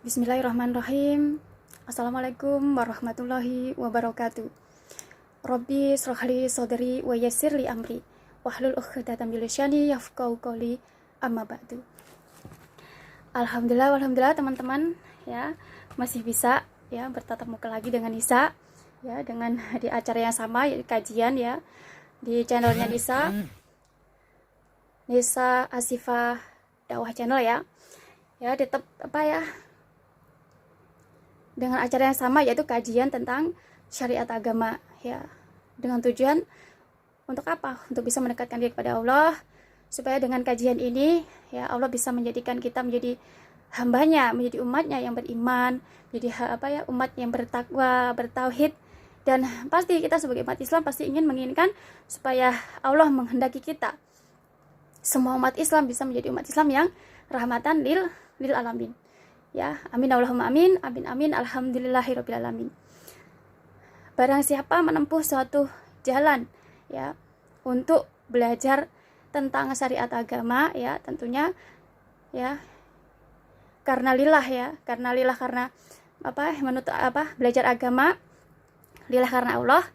Bismillahirrahmanirrahim. Assalamualaikum warahmatullahi wabarakatuh. Rabbi shrahli sadri wa yassirli amri wahlul 'uqdatam min lisani yafqahu qawli, amma ba'du. Alhamdulillah teman-teman ya, masih bisa ya bertatap muka lagi dengan Nisa ya, dengan di acara yang sama ya, kajian ya di channelnya Nisa Asifah Dakwah Channel ya. Ya tetap dengan acara yang sama, yaitu kajian tentang syariat agama ya, dengan tujuan untuk apa? Untuk bisa mendekatkan diri kepada Allah, supaya dengan kajian ini ya Allah bisa menjadikan kita menjadi hambanya, menjadi umatnya yang beriman, menjadi umat yang bertakwa, bertauhid. Dan pasti kita sebagai umat Islam pasti menginginkan supaya Allah menghendaki kita, semua umat Islam bisa menjadi umat Islam yang rahmatan lil alamin ya. Amin Allahumma amin, amin alhamdulillahirabbil alamin. Barang siapa menempuh suatu jalan ya untuk belajar tentang syariat agama ya, tentunya ya karena belajar agama lillah karena Allah,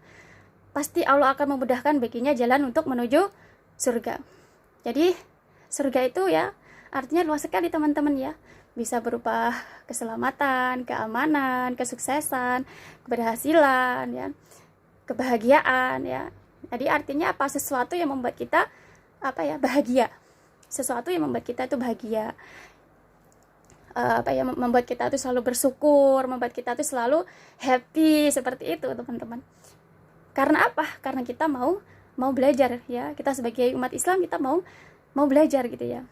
pasti Allah akan memudahkan baginya jalan untuk menuju surga. Jadi surga itu ya artinya luas sekali teman-teman ya, bisa berupa keselamatan, keamanan, kesuksesan, keberhasilan ya, kebahagiaan ya. Jadi artinya apa? Sesuatu yang membuat kita bahagia, sesuatu yang membuat kita itu bahagia, membuat kita itu selalu bersyukur, membuat kita itu selalu happy, seperti itu teman-teman. Karena apa? Karena kita mau belajar ya, kita sebagai umat Islam kita mau belajar gitu ya.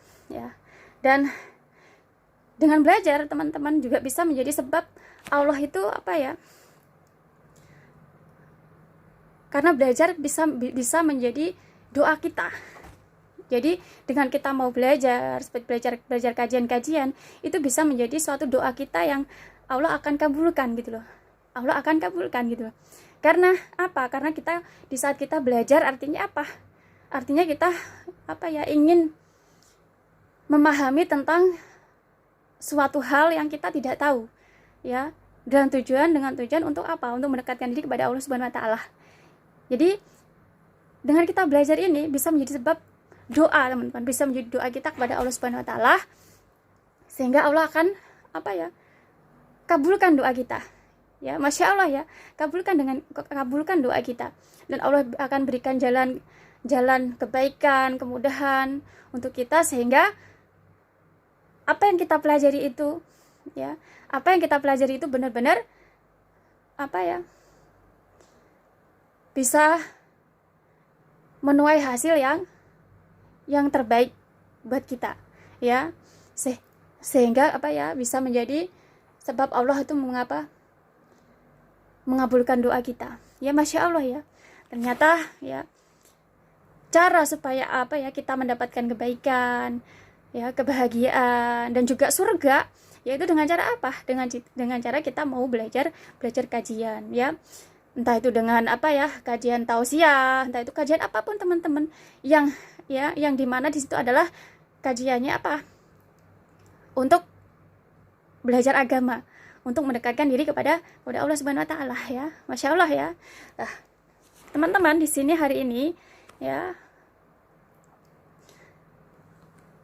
Dan dengan belajar teman-teman juga bisa menjadi sebab Allah itu karena belajar bisa menjadi doa kita. Jadi dengan kita mau belajar, seperti belajar kajian-kajian, itu bisa menjadi suatu doa kita yang Allah akan kabulkan gitu loh. Allah akan kabulkan gitu loh. Karena apa? Karena kita di saat kita belajar artinya apa? Artinya kita ingin memahami tentang suatu hal yang kita tidak tahu ya, dengan tujuan untuk apa? Untuk mendekatkan diri kepada Allah Subhanahu wa taala. Jadi dengan kita belajar ini bisa menjadi sebab doa teman-teman, bisa menjadi doa kita kepada Allah Subhanahu wa taala, sehingga Allah akan kabulkan doa kita. Ya, Masya Allah ya, kabulkan doa kita, dan Allah akan berikan jalan kebaikan, kemudahan untuk kita, sehingga apa yang kita pelajari itu benar-benar bisa menuai hasil yang terbaik buat kita ya, sehingga bisa menjadi sebab Allah itu mengabulkan doa kita ya. Masya Allah ya, ternyata ya cara supaya kita mendapatkan kebaikan ya, kebahagiaan dan juga surga, yaitu dengan cara apa? Dengan cara kita mau belajar kajian ya, entah itu dengan kajian tausiah, entah itu kajian apapun teman-teman, yang dimana di situ adalah kajiannya untuk belajar agama, untuk mendekatkan diri kepada Allah Subhanahu wa taala ya. Masya Allah ya. Nah, teman-teman di sini hari ini ya,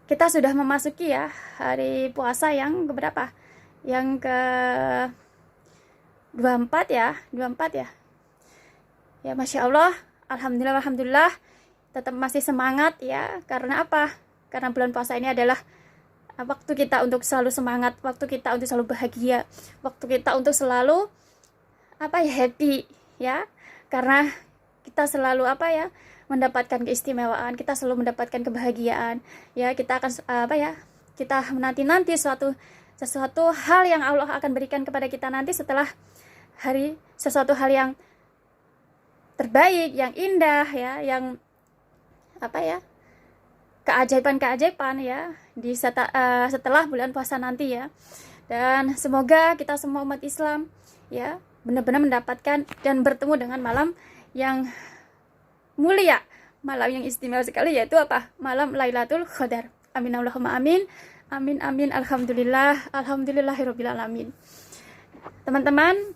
kita sudah memasuki ya hari puasa yang keberapa? Yang ke 24 ya. Ya Masya Allah, Alhamdulillah tetap masih semangat ya. Karena apa? Karena bulan puasa ini adalah waktu kita untuk selalu semangat, waktu kita untuk selalu bahagia, waktu kita untuk selalu happy ya. Karena kita selalu mendapatkan keistimewaan, kita selalu mendapatkan kebahagiaan ya. Kita akan kita menanti sesuatu hal yang Allah akan berikan kepada kita nanti setelah sesuatu hal yang terbaik, yang indah ya, yang keajaiban ya setelah bulan puasa nanti ya. Dan semoga kita semua umat Islam ya benar-benar mendapatkan dan bertemu dengan malam yang mulia, malam yang istimewa sekali, yaitu malam Lailatul Qadar. Amin Allahumma amin, Amin amin, alhamdulillah, alhamdulillahirabbil alamin. Teman-teman,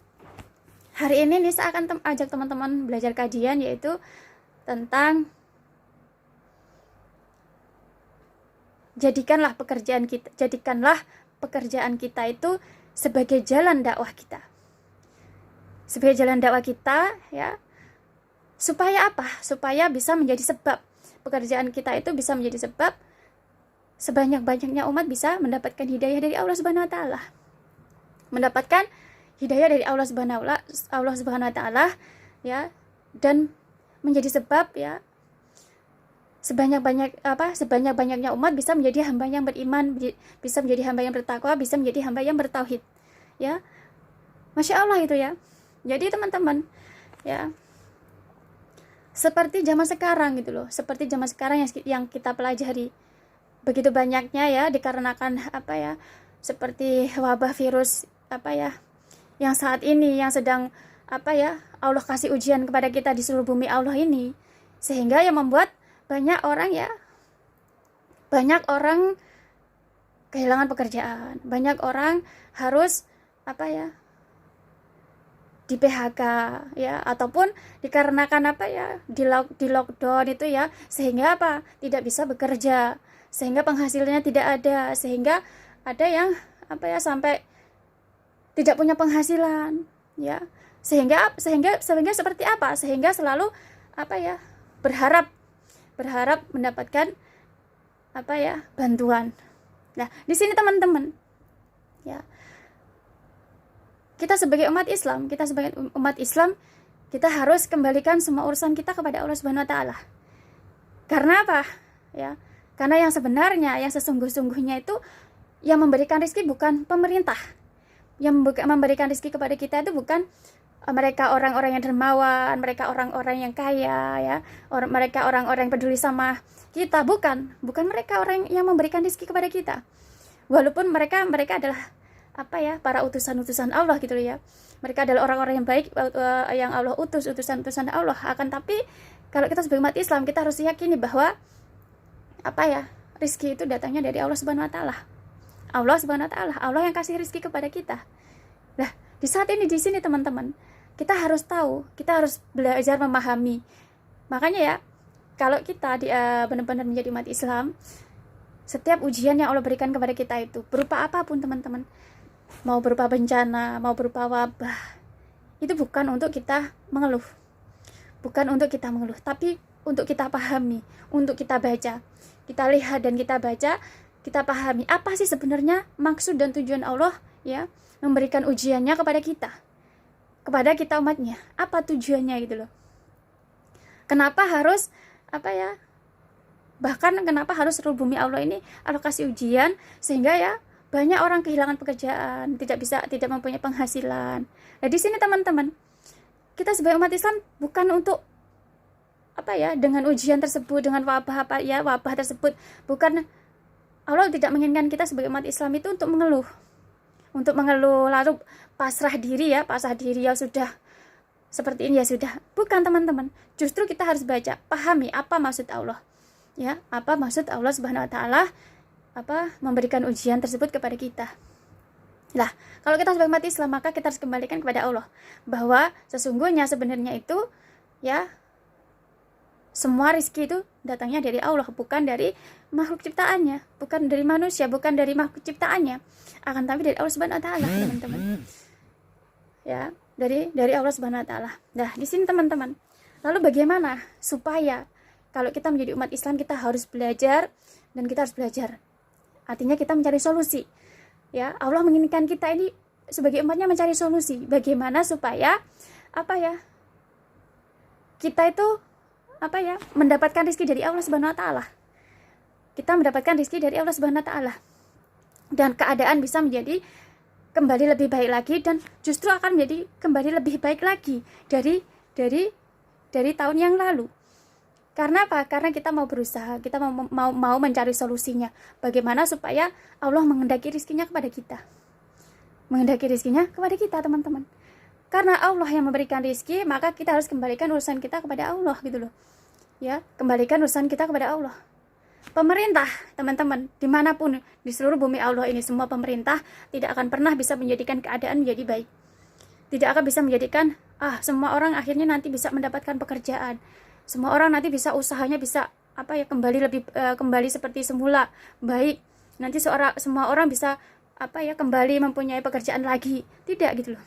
hari ini Nisa akan ajak teman-teman belajar kajian, yaitu tentang jadikanlah pekerjaan kita itu sebagai jalan dakwah kita. Sebagai jalan dakwah kita, ya. Supaya apa? Supaya bisa menjadi sebab pekerjaan kita itu bisa menjadi sebab sebanyak-banyaknya umat bisa mendapatkan hidayah dari Allah Subhanahu wa taala. Mendapatkan hidayah dari Allah Subhanahu wa taala, ya, dan menjadi sebab, ya, sebanyak-banyaknya umat bisa menjadi hamba yang beriman, bisa menjadi hamba yang bertakwa, bisa menjadi hamba yang bertauhid. Ya. Masya Allah itu, ya. Jadi teman-teman, ya, seperti zaman sekarang gitu loh, seperti zaman sekarang yang kita pelajari, begitu banyaknya, ya, dikarenakan seperti wabah virus yang saat ini yang sedang Allah kasih ujian kepada kita di seluruh bumi Allah ini, sehingga yang membuat banyak orang kehilangan pekerjaan, banyak orang harus di PHK, ya, ataupun dikarenakan di lockdown itu, ya, sehingga tidak bisa bekerja, sehingga penghasilannya tidak ada, sehingga ada yang sampai tidak punya penghasilan, ya, sehingga seperti apa, sehingga selalu berharap mendapatkan bantuan. Nah, di sini teman-teman, ya, kita sebagai umat Islam, kita harus kembalikan semua urusan kita kepada Allah Subhanahu wa taala. Karena apa? Ya, karena yang sebenarnya, yang sesungguh-sungguhnya itu yang memberikan rezeki bukan pemerintah. Yang memberikan rezeki kepada kita itu bukan mereka orang-orang yang dermawan, mereka orang-orang yang kaya, ya, mereka orang-orang yang peduli sama kita, bukan mereka orang yang memberikan rezeki kepada kita. Walaupun mereka adalah para utusan-utusan Allah gitu loh, ya. Mereka adalah orang-orang yang baik, yang Allah utus, utusan-utusan Allah. Akan tapi kalau kita sebagai umat Islam, kita harus yakini bahwa rezeki itu datangnya dari Allah Subhanahu wa taala. Allah Subhanahu wa taala, Allah yang kasih rezeki kepada kita. Nah, di saat ini, di sini teman-teman, kita harus tahu, kita harus belajar memahami. Makanya, ya, kalau kita benar-benar menjadi umat Islam, setiap ujian yang Allah berikan kepada kita itu berupa apapun, teman-teman, mau berupa bencana, mau berupa wabah, itu bukan untuk kita mengeluh, tapi untuk kita pahami, untuk kita baca, kita lihat dan kita baca, kita pahami apa sih sebenarnya maksud dan tujuan Allah, ya, memberikan ujiannya kepada kita umatnya. Apa tujuannya gitu loh. Kenapa harus bahkan kenapa harus seluruh bumi Allah ini Allah kasih ujian, sehingga, ya, banyak orang kehilangan pekerjaan, tidak mempunyai penghasilan. Nah, di sini teman-teman, kita sebagai umat Islam bukan untuk dengan ujian tersebut, dengan wabah tersebut, bukan. Allah tidak menginginkan kita sebagai umat Islam itu untuk mengeluh lalu pasrah diri, ya sudah seperti ini, ya sudah. Bukan, teman-teman. Justru kita harus baca, pahami apa maksud Allah, ya, apa maksud Allah Subhanahu wa taala memberikan ujian tersebut kepada kita. Lah, kalau kita sebagai umat Islam, maka kita harus kembalikan kepada Allah bahwa sesungguhnya sebenarnya itu, ya, semua rezeki itu datangnya dari Allah, bukan dari makhluk ciptaannya, bukan dari manusia, bukan dari makhluk ciptaannya, akan tapi dari Allah Subhanahu wa taala, teman-teman. Ya, dari Allah Subhanahu wa taala. Nah, di sini teman-teman, lalu bagaimana supaya kalau kita menjadi umat Islam, kita harus belajar, dan kita harus belajar. Artinya kita mencari solusi. Ya, Allah menginginkan kita ini sebagai umatnya mencari solusi. Bagaimana supaya kita itu mendapatkan rezeki dari Allah Subhanahu wa taala. Kita mendapatkan rezeki dari Allah Subhanahu wa taala. Dan keadaan bisa menjadi kembali lebih baik lagi, dan justru akan menjadi kembali lebih baik lagi dari tahun yang lalu. Karena apa? Karena kita mau berusaha, kita mau mencari solusinya. Bagaimana supaya Allah menghendaki rezekinya kepada kita. Menghendaki rezekinya kepada kita, teman-teman. Karena Allah yang memberikan rezeki, maka kita harus kembalikan urusan kita kepada Allah gitu loh. Ya, kembalikan urusan kita kepada Allah. pemerintah, teman-teman, dimanapun di seluruh bumi Allah ini, semua pemerintah tidak akan pernah bisa menjadikan keadaan menjadi baik. Tidak akan bisa menjadikan semua orang akhirnya nanti bisa mendapatkan pekerjaan, semua orang nanti bisa usahanya bisa kembali seperti semula baik, nanti semua orang bisa kembali mempunyai pekerjaan lagi. Tidak gitu loh.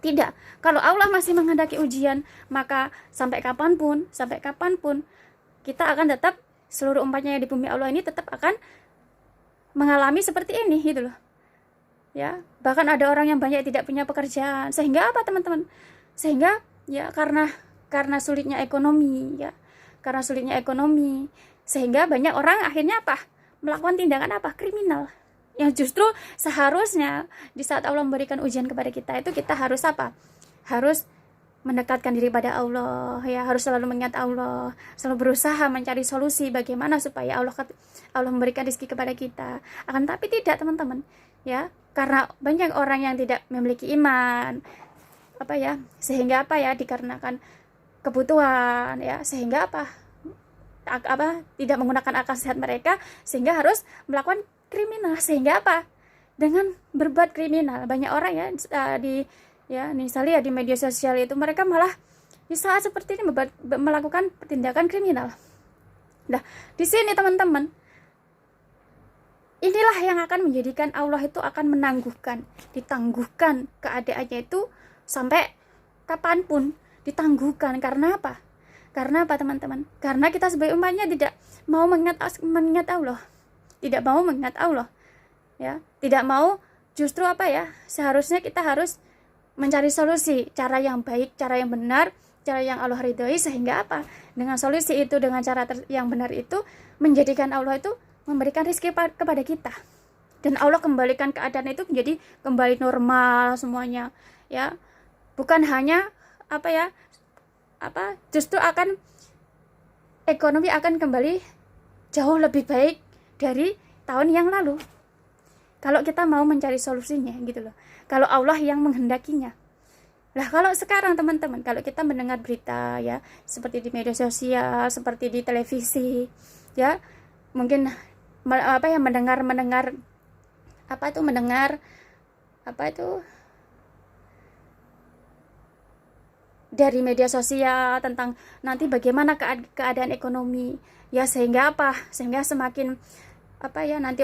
Tidak. Kalau Allah masih menghendaki ujian, maka sampai kapanpun kita akan tetap, seluruh umatnya di bumi Allah ini tetap akan mengalami seperti ini gitu loh. Ya, bahkan ada orang yang banyak tidak punya pekerjaan. Sehingga apa, teman-teman? Sehingga ya karena sulitnya ekonomi, ya. Karena sulitnya ekonomi, sehingga banyak orang akhirnya melakukan tindakan kriminal. Yang justru seharusnya di saat Allah memberikan ujian kepada kita itu kita harus harus mendekatkan diri pada Allah, ya, harus selalu mengingat Allah, selalu berusaha mencari solusi bagaimana supaya Allah memberikan rezeki kepada kita. Akan tapi tidak, teman-teman, ya, karena banyak orang yang tidak memiliki iman, sehingga dikarenakan kebutuhan, ya, sehingga tidak menggunakan akal sehat mereka, sehingga harus melakukan kriminal. Sehingga dengan berbuat kriminal, banyak orang misalnya di media sosial itu mereka malah di saat seperti ini melakukan tindakan kriminal. Nah, di sini teman-teman, inilah yang akan menjadikan Allah itu akan ditangguhkan keadaannya itu sampai kapanpun, ditangguhkan. Karena apa? Karena apa, teman-teman? Karena kita sebagai umatnya tidak mau mengingat Allah, tidak mau mengingat Allah, ya, tidak mau. Justru seharusnya kita harus mencari solusi, cara yang baik, cara yang benar, cara yang Allah ridhoi, sehingga dengan solusi itu, dengan cara yang benar itu, menjadikan Allah itu memberikan rezeki kepada kita, dan Allah kembalikan keadaan itu menjadi kembali normal semuanya, ya. Bukan hanya justru ekonomi akan kembali jauh lebih baik dari tahun yang lalu kalau kita mau mencari solusinya gitu loh, kalau Allah yang menghendakinya. Lah, kalau sekarang teman-teman, kalau kita mendengar berita, ya, seperti di media sosial, seperti di televisi, ya, mungkin mendengar dari media sosial tentang nanti bagaimana keadaan ekonomi, ya, sehingga semakin nanti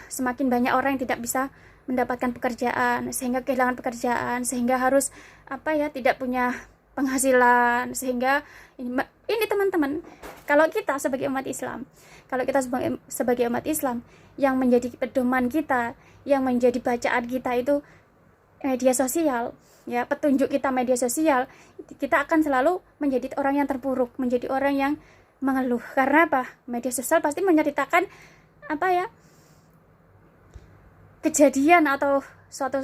semakin banyak orang yang tidak bisa mendapatkan pekerjaan, sehingga kehilangan pekerjaan, sehingga harus tidak punya penghasilan. Sehingga ini teman-teman, kalau kita sebagai umat Islam, yang menjadi pedoman kita, yang menjadi bacaan kita itu media sosial, ya, petunjuk kita media sosial, kita akan selalu menjadi orang yang terpuruk, menjadi orang yang mengeluh. Karena media sosial pasti menceritakan kejadian atau suatu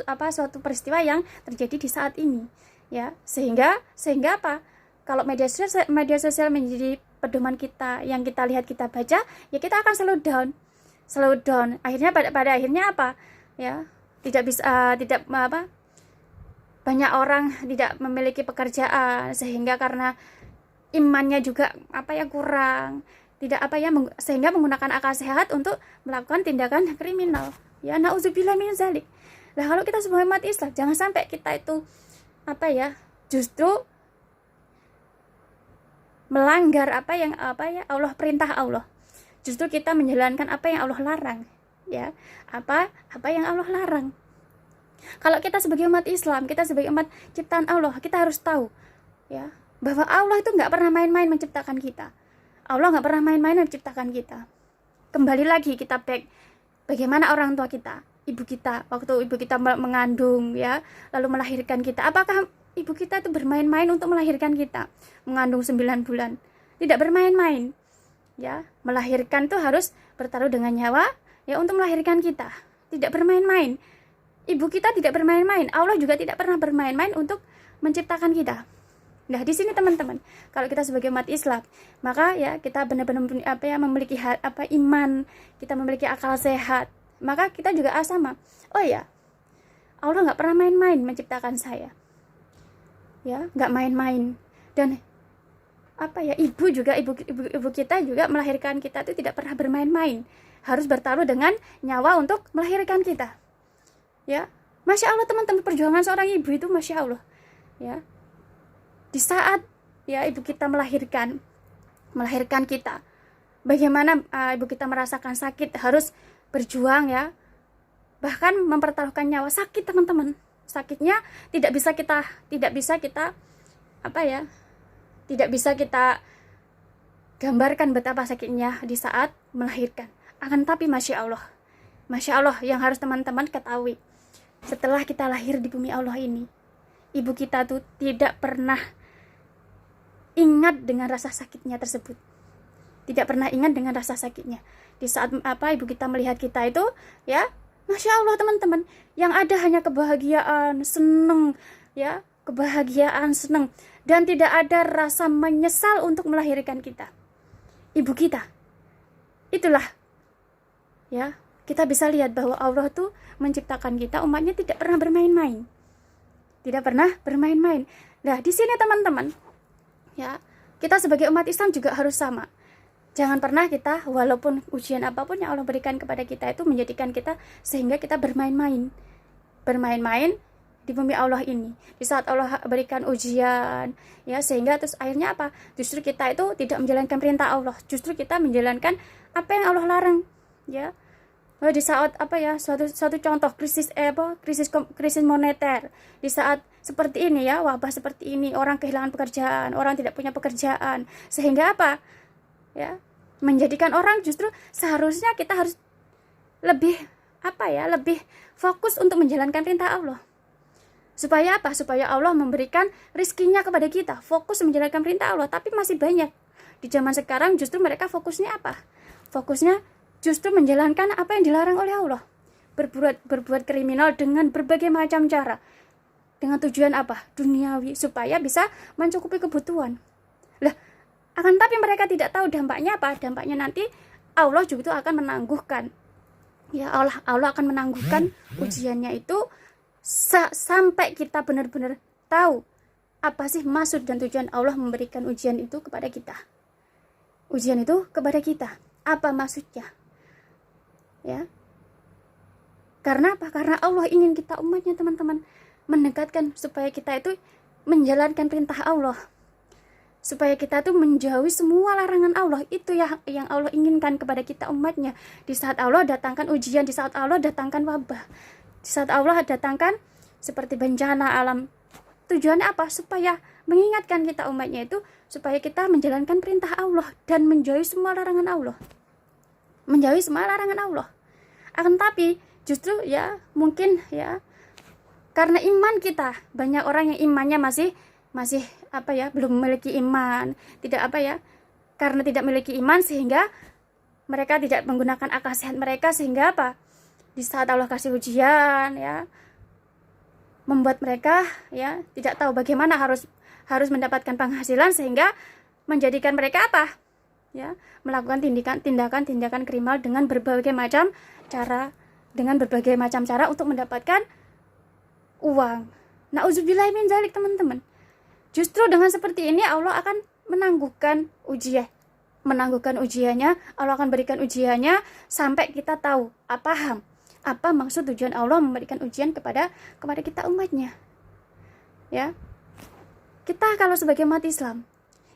peristiwa yang terjadi di saat ini, ya. Sehingga kalau media sosial menjadi pedoman kita, yang kita lihat, kita baca, ya, kita akan slow down. Akhirnya pada akhirnya ya, banyak orang tidak memiliki pekerjaan, sehingga karena imannya juga kurang, sehingga menggunakan akal sehat untuk melakukan tindakan kriminal, ya, nauzubillah min zalik. Nah, kalau kita sebagai umat Islam, jangan sampai kita itu justru melanggar Allah, perintah Allah. Justru kita menjalankan apa yang Allah larang, ya, apa yang Allah larang. Kalau kita sebagai umat Islam, kita sebagai umat ciptaan Allah, kita harus tahu, ya, bahwa Allah itu nggak pernah main-main menciptakan kita. Allah nggak pernah main-main menciptakan kita. Kembali lagi kita bagaimana orang tua kita, ibu kita, waktu ibu kita mengandung, ya, lalu melahirkan kita. Apakah ibu kita itu bermain-main untuk melahirkan kita? Mengandung 9 bulan, tidak bermain-main, ya. Melahirkan tuh harus bertaruh dengan nyawa, ya, untuk melahirkan kita. Tidak bermain-main. Ibu kita tidak bermain-main. Allah juga tidak pernah bermain-main untuk menciptakan kita. Nah, di sini teman-teman, kalau kita sebagai umat Islam, maka ya kita benar-benar memiliki iman, kita memiliki akal sehat, maka kita juga sama. Oh ya, Allah nggak pernah main-main menciptakan saya, ya, nggak main-main. Dan ibu kita juga melahirkan kita itu tidak pernah bermain-main, harus bertaruh dengan nyawa untuk melahirkan kita. Ya, Masya Allah teman-teman, perjuangan seorang ibu itu Masya Allah. Ya, di saat ya ibu kita melahirkan kita, bagaimana ibu kita merasakan sakit, harus berjuang ya, bahkan mempertaruhkan nyawa. Sakit teman-teman, sakitnya tidak bisa kita gambarkan betapa sakitnya di saat melahirkan. Akan tapi Masya Allah yang harus teman-teman ketahui, setelah kita lahir di bumi Allah ini, ibu kita tuh tidak pernah ingat dengan rasa sakitnya tersebut. Tidak pernah ingat dengan rasa sakitnya. Di saat ibu kita melihat kita itu, ya, Masya Allah teman-teman, yang ada hanya kebahagiaan, seneng, ya, seneng, dan tidak ada rasa menyesal untuk melahirkan kita. Ibu kita. Itulah, ya, kita bisa lihat bahwa Allah tuh menciptakan kita, umatnya tidak pernah bermain-main. Tidak pernah bermain-main. Nah, di sini teman-teman, ya, kita sebagai umat Islam juga harus sama. Jangan pernah kita, walaupun ujian apapun yang Allah berikan kepada kita itu menjadikan kita sehingga kita bermain-main di bumi Allah ini. Di saat Allah berikan ujian, ya, sehingga terus akhirnya apa? Justru kita itu tidak menjalankan perintah Allah. Justru kita menjalankan apa yang Allah larang, ya. Di saat suatu contoh krisis moneter, di saat seperti ini ya, wabah seperti ini, orang kehilangan pekerjaan, orang tidak punya pekerjaan, sehingga apa? Ya, menjadikan orang justru seharusnya kita harus lebih fokus untuk menjalankan perintah Allah. Supaya apa? Supaya Allah memberikan rizkinya kepada kita, fokus menjalankan perintah Allah. Tapi masih banyak di zaman sekarang justru mereka fokusnya apa? Fokusnya justru menjalankan apa yang dilarang oleh Allah. Berbuat kriminal dengan berbagai macam cara. Dengan tujuan apa? Duniawi, supaya bisa mencukupi kebutuhan. Lah, akan tapi mereka tidak tahu dampaknya apa? Dampaknya nanti Allah juga akan menangguhkan. Ya, Allah akan menangguhkan ujiannya itu sampai kita benar-benar tahu apa sih maksud dan tujuan Allah memberikan ujian itu kepada kita. Ujian itu kepada kita. Apa maksudnya? Ya. Karena apa? Karena Allah ingin kita umatnya teman-teman mendekatkan supaya kita itu menjalankan perintah Allah. Supaya kita tuh menjauhi semua larangan Allah. Itu yang Allah inginkan kepada kita umatnya. Di saat Allah datangkan ujian, di saat Allah datangkan wabah, di saat Allah datangkan seperti bencana alam. Tujuannya apa? Supaya mengingatkan kita umatnya itu, supaya kita menjalankan perintah Allah dan menjauhi semua larangan Allah. Menjauhi semua larangan Allah. Akan tapi justru ya mungkin ya karena iman kita, banyak orang yang imannya masih belum memiliki iman, karena tidak memiliki iman sehingga mereka tidak menggunakan akal sehat mereka, sehingga apa? Di saat Allah kasih ujian ya, membuat mereka ya tidak tahu bagaimana harus mendapatkan penghasilan, sehingga menjadikan mereka apa? Ya, melakukan tindakan kriminal dengan berbagai macam cara untuk mendapatkan uang. Nauzubillahi min dzalik teman-teman. Justru dengan seperti ini Allah akan menangguhkan ujiannya, Allah akan berikan ujiannya sampai kita tahu, paham apa maksud tujuan Allah memberikan ujian kepada kita umatnya. Ya. Kita kalau sebagai umat Islam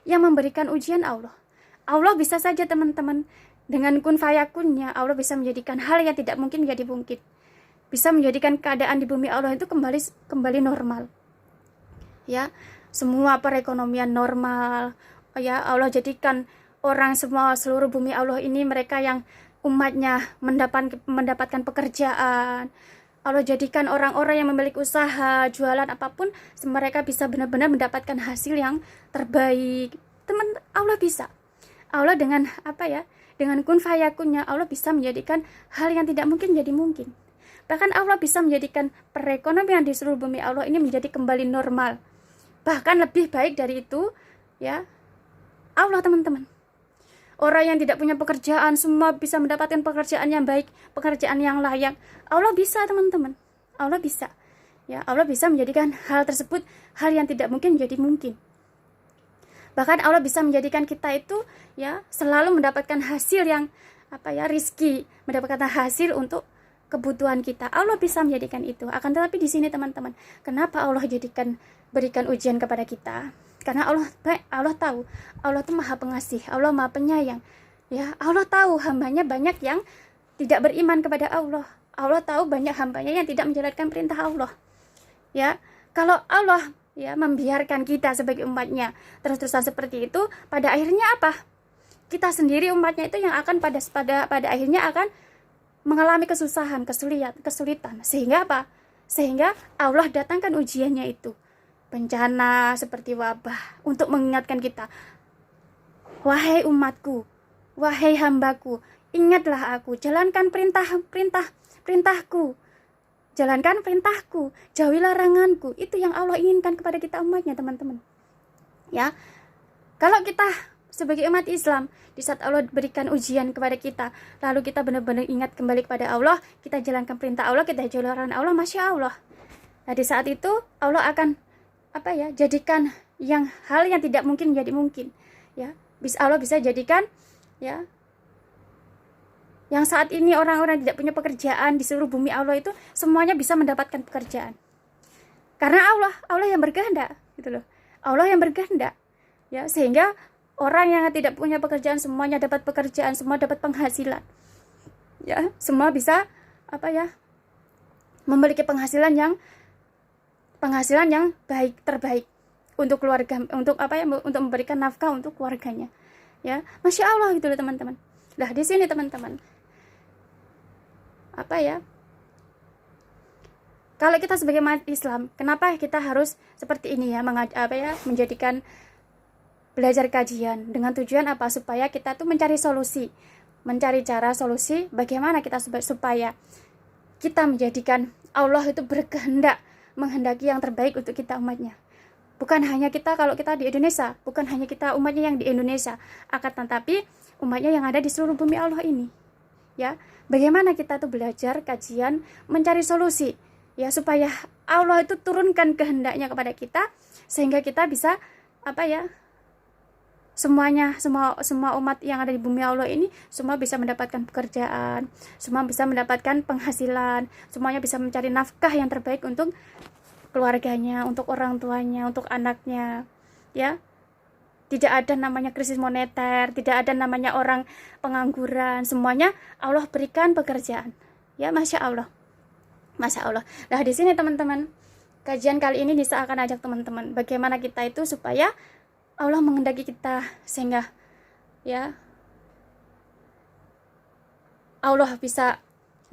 yang memberikan ujian Allah bisa saja teman-teman dengan kun fayakunnya Allah bisa menjadikan hal yang tidak mungkin menjadi mungkin. Bisa menjadikan keadaan di bumi Allah itu kembali normal. Ya. Semua perekonomian normal, ya Allah jadikan seluruh bumi Allah ini mereka yang umatnya mendapatkan pekerjaan. Allah jadikan orang-orang yang memiliki usaha, jualan apapun, mereka bisa benar-benar mendapatkan hasil yang terbaik. Teman, Allah bisa. Allah dengan dengan kun fayakunnya Allah bisa menjadikan hal yang tidak mungkin menjadi mungkin. Bahkan Allah bisa menjadikan perekonomian di seluruh bumi Allah ini menjadi kembali normal. Bahkan lebih baik dari itu, ya Allah teman-teman. Orang yang tidak punya pekerjaan semua bisa mendapatkan pekerjaan yang baik, pekerjaan yang layak. Allah bisa teman-teman. Allah bisa. Ya Allah bisa menjadikan hal tersebut hal yang tidak mungkin menjadi mungkin. Bahkan Allah bisa menjadikan kita itu ya selalu mendapatkan hasil yang rizki, mendapatkan hasil untuk kebutuhan kita. Allah bisa menjadikan itu. Akan tetapi di sini teman-teman, kenapa Allah berikan ujian kepada kita? Karena Allah tahu, Allah itu Maha Pengasih, Allah Maha Penyayang. Ya, Allah tahu hambanya banyak yang tidak beriman kepada Allah. Allah tahu banyak hambanya yang tidak menjalankan perintah Allah. Ya, kalau Allah ya membiarkan kita sebagai umatnya terus-terusan seperti itu, pada akhirnya apa? Kita sendiri umatnya itu yang akan pada akhirnya akan mengalami kesusahan, kesulitan. Sehingga apa? Sehingga Allah datangkan ujiannya itu. Bencana seperti wabah untuk mengingatkan kita, wahai umatku, wahai hambaku, ingatlah aku, jalankan perintahku, jalankan perintahku, jauhi laranganku. Itu yang Allah inginkan kepada kita umatnya, teman-teman. Ya, kalau kita sebagai umat Islam, di saat Allah berikan ujian kepada kita, lalu kita benar-benar ingat kembali kepada Allah, kita jalankan perintah Allah, kita jauhi larangan Allah, Masya Allah. Nah, di saat itu Allah akan jadikan hal yang tidak mungkin menjadi mungkin. Ya, Allah bisa jadikan ya yang saat ini orang-orang tidak punya pekerjaan di seluruh bumi Allah itu semuanya bisa mendapatkan pekerjaan. Karena Allah yang berkehendak, gitu loh. Allah yang berkehendak. Ya, sehingga orang yang tidak punya pekerjaan semuanya dapat pekerjaan, semua dapat penghasilan. Ya, semua bisa memiliki penghasilan yang baik, terbaik untuk keluarga, untuk memberikan nafkah untuk keluarganya. Ya, Masya Allah gitu loh teman-teman. Nah, di sini teman-teman, kalau kita sebagai umat Islam, kenapa kita harus seperti ini ya, menjadikan belajar kajian dengan tujuan apa? Supaya kita tuh mencari solusi bagaimana kita supaya kita menjadikan Allah itu berkehendak, menghendaki yang terbaik untuk kita umatnya. Bukan hanya kita, kalau kita di Indonesia, bukan hanya kita umatnya yang di Indonesia, akan tetapi umatnya yang ada di seluruh bumi Allah ini. Ya, bagaimana kita tuh belajar kajian, mencari solusi, ya, supaya Allah itu turunkan kehendaknya kepada kita, sehingga kita bisa semua umat yang ada di bumi Allah ini semua bisa mendapatkan pekerjaan, semua bisa mendapatkan penghasilan, semuanya bisa mencari nafkah yang terbaik untuk keluarganya, untuk orang tuanya, untuk anaknya. Ya, tidak ada namanya krisis moneter, tidak ada namanya orang pengangguran, semuanya Allah berikan pekerjaan. Ya, Masya Allah, Masya Allah. Nah, di sini teman-teman, kajian kali ini Nisa akan ajak teman-teman bagaimana kita itu supaya Allah menghendaki kita, sehingga ya Allah bisa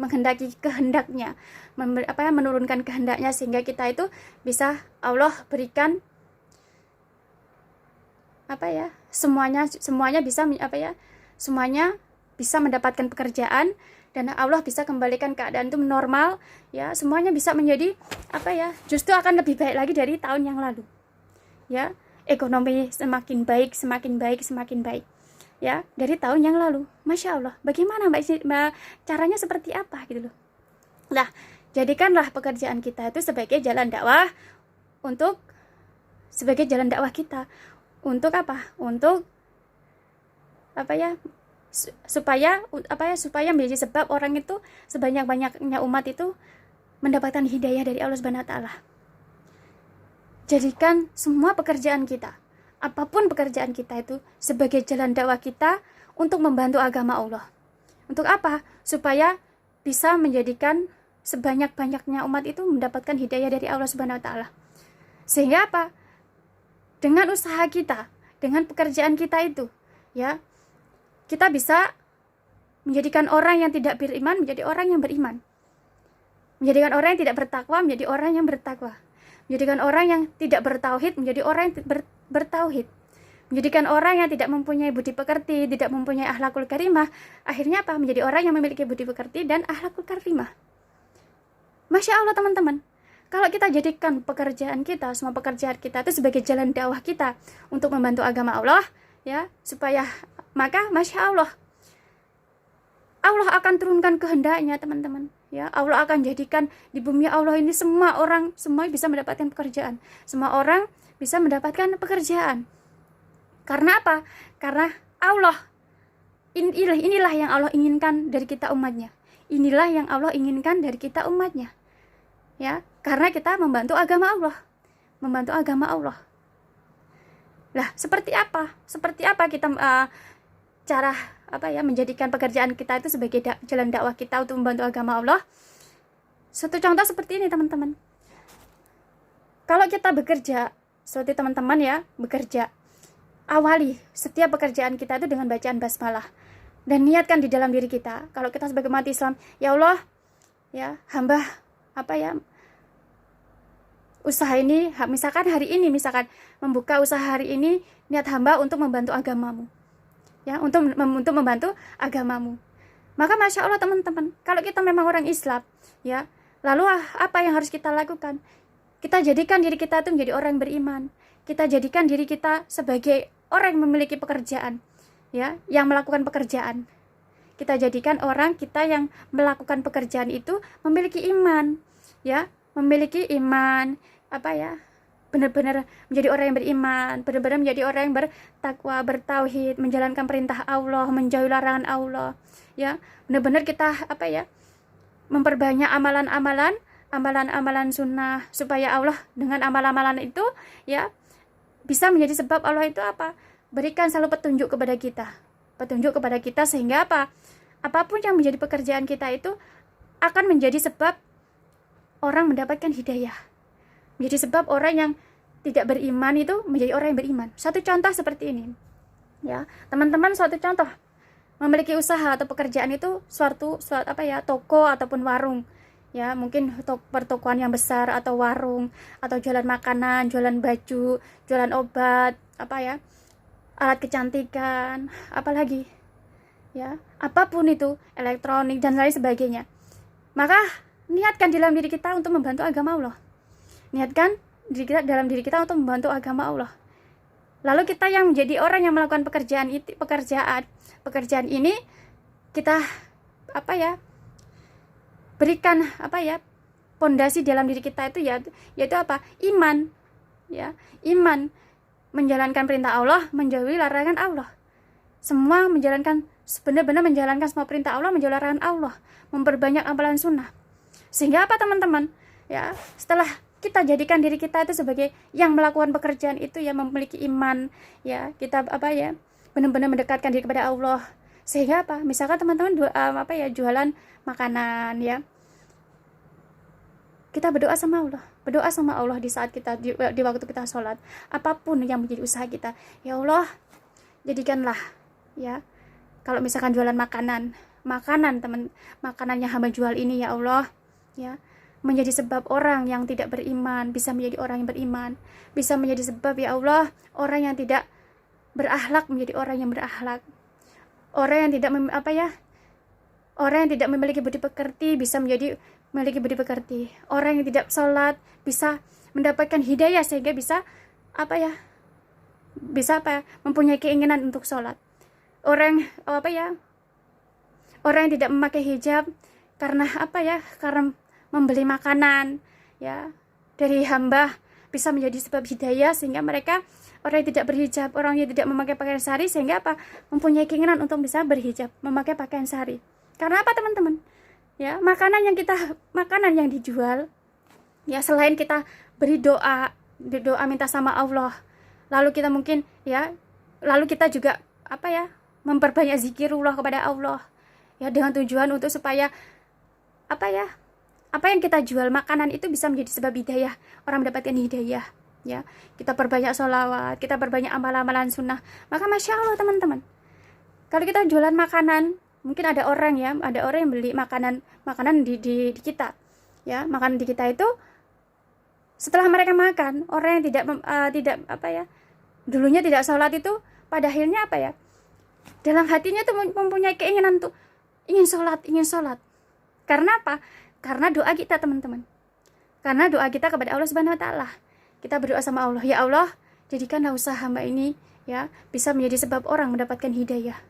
menghendaki kehendaknya, menurunkan kehendaknya, sehingga kita itu bisa Allah berikan semuanya bisa semuanya bisa mendapatkan pekerjaan, dan Allah bisa kembalikan keadaan itu normal, ya, semuanya bisa menjadi justru akan lebih baik lagi dari tahun yang lalu. Ya, ekonomi semakin baik, ya, dari tahun yang lalu. Masya Allah, bagaimana Mbak, caranya seperti apa gitu loh. Nah, jadikanlah pekerjaan kita itu sebagai jalan dakwah, sebagai jalan dakwah kita. Untuk apa? Untuk supaya menjadi sebab orang itu, sebanyak-banyaknya umat itu mendapatkan hidayah dari Allah Subhanahu wa taala. Jadikan semua pekerjaan kita, apapun pekerjaan kita itu, sebagai jalan dakwah kita untuk membantu agama Allah. Untuk apa? Supaya bisa menjadikan sebanyak-banyaknya umat itu mendapatkan hidayah dari Allah Subhanahu wa taala. Sehingga apa? Dengan usaha kita, dengan pekerjaan kita itu, ya, kita bisa menjadikan orang yang tidak beriman menjadi orang yang beriman. Menjadikan orang yang tidak bertakwa menjadi orang yang bertakwa. Menjadikan orang yang tidak bertauhid menjadi orang yang bertauhid. Menjadikan orang yang tidak mempunyai budi pekerti, tidak mempunyai akhlakul karimah, akhirnya apa? Menjadi orang yang memiliki budi pekerti dan akhlakul karimah. Masya Allah teman-teman, kalau kita jadikan pekerjaan kita, semua pekerjaan kita itu sebagai jalan dakwah kita untuk membantu agama Allah, ya, maka Masya Allah, Allah akan turunkan kehendaknya teman-teman. Ya, Allah akan jadikan di bumi Allah ini semua bisa mendapatkan pekerjaan. Semua orang bisa mendapatkan pekerjaan. Karena apa? Karena Allah, inilah yang Allah inginkan dari kita umatnya. Inilah yang Allah inginkan dari kita umatnya. Ya, karena kita membantu agama Allah. Membantu agama Allah. Lah, seperti apa? Seperti apa kita cara menjadikan pekerjaan kita itu sebagai jalan dakwah kita untuk membantu agama Allah? Satu contoh seperti ini, teman-teman. Kalau kita bekerja, seperti teman-teman ya, bekerja, awali setiap pekerjaan kita itu dengan bacaan basmalah dan niatkan di dalam diri kita. Kalau kita sebagai umat Islam, ya Allah, ya hamba usaha ini, misalkan hari ini, membuka usaha hari ini, niat hamba untuk membantu agamamu, ya, untuk membantu agamamu. Maka masya Allah teman-teman, kalau kita memang orang Islam, ya, lalu apa yang harus kita lakukan? Kita jadikan diri kita itu menjadi orang yang beriman. Kita jadikan diri kita sebagai orang yang memiliki pekerjaan, ya, yang melakukan pekerjaan. Kita jadikan orang kita yang melakukan pekerjaan itu memiliki iman, ya, memiliki iman, benar-benar menjadi orang yang beriman, benar-benar menjadi orang yang bertakwa, bertauhid, menjalankan perintah Allah, menjauhi larangan Allah, ya, benar-benar kita memperbanyak amalan sunnah, supaya Allah dengan amalan-amalan itu, ya, bisa menjadi sebab Allah itu berikan selalu petunjuk kepada kita, sehingga apapun yang menjadi pekerjaan kita itu akan menjadi sebab orang mendapatkan hidayah, menjadi sebab orang yang tidak beriman itu menjadi orang yang beriman. Satu contoh seperti ini, ya teman-teman, suatu contoh memiliki usaha atau pekerjaan itu suatu toko ataupun warung, ya, mungkin pertokoan yang besar atau warung, atau jualan makanan, jualan baju, jualan obat, alat kecantikan, apalagi, ya, apapun itu, elektronik dan lain sebagainya. Maka niatkan dalam diri kita untuk membantu agama Allah. Niatkan dalam diri kita untuk membantu agama Allah. Lalu kita yang menjadi orang yang melakukan pekerjaan ini, kita berikan pondasi dalam diri kita itu, yaitu iman, ya, iman, menjalankan perintah Allah, menjauhi larangan Allah. Benar-benar menjalankan semua perintah Allah, menjauhi larangan Allah, memperbanyak amalan sunnah. Sehingga teman-teman, ya, setelah kita jadikan diri kita itu sebagai yang melakukan pekerjaan itu, yang memiliki iman, ya, kita benar-benar mendekatkan diri kepada Allah. Sehingga misalkan teman-teman jualan makanan, ya, kita berdoa sama Allah di saat kita di waktu kita sholat, apapun yang menjadi usaha kita, ya Allah, jadikanlah, ya, kalau misalkan jualan makanan yang hamba jual ini, ya Allah, ya, menjadi sebab orang yang tidak beriman bisa menjadi orang yang beriman, bisa menjadi sebab, ya Allah, orang yang tidak berakhlak menjadi orang yang berakhlak, orang yang tidak memiliki budi pekerti bisa menjadi memiliki budi pekerti, orang yang tidak sholat bisa mendapatkan hidayah sehingga bisa mempunyai keinginan untuk sholat. Orang yang tidak memakai hijab karena karena membeli makanan, ya, dari hamba bisa menjadi sebab hidayah, sehingga mereka, orang yang tidak berhijab, orang yang tidak memakai pakaian sari, sehingga mempunyai keinginan untuk bisa berhijab, memakai pakaian sari. Karena teman-teman, ya, makanan yang dijual, ya, selain kita beri doa minta sama Allah, lalu kita mungkin, ya, lalu kita juga memperbanyak zikirullah kepada Allah, ya, dengan tujuan untuk supaya apa yang kita jual, makanan itu bisa menjadi sebab hidayah, orang mendapatkan hidayah, ya, kita perbanyak sholawat, kita perbanyak amalan-amalan sunnah. Maka masya Allah teman-teman, kalau kita jualan makanan, mungkin ada orang yang beli makanan di kita, ya, makanan di kita itu, setelah mereka makan, orang yang dulunya tidak sholat itu, pada akhirnya dalam hatinya itu mempunyai keinginan untuk ingin sholat. Karena karena doa kita, teman-teman. Karena doa kita kepada Allah Subhanahu wa taala. Kita berdoa sama Allah, ya Allah, jadikanlah usaha hamba ini, ya, bisa menjadi sebab orang mendapatkan hidayah.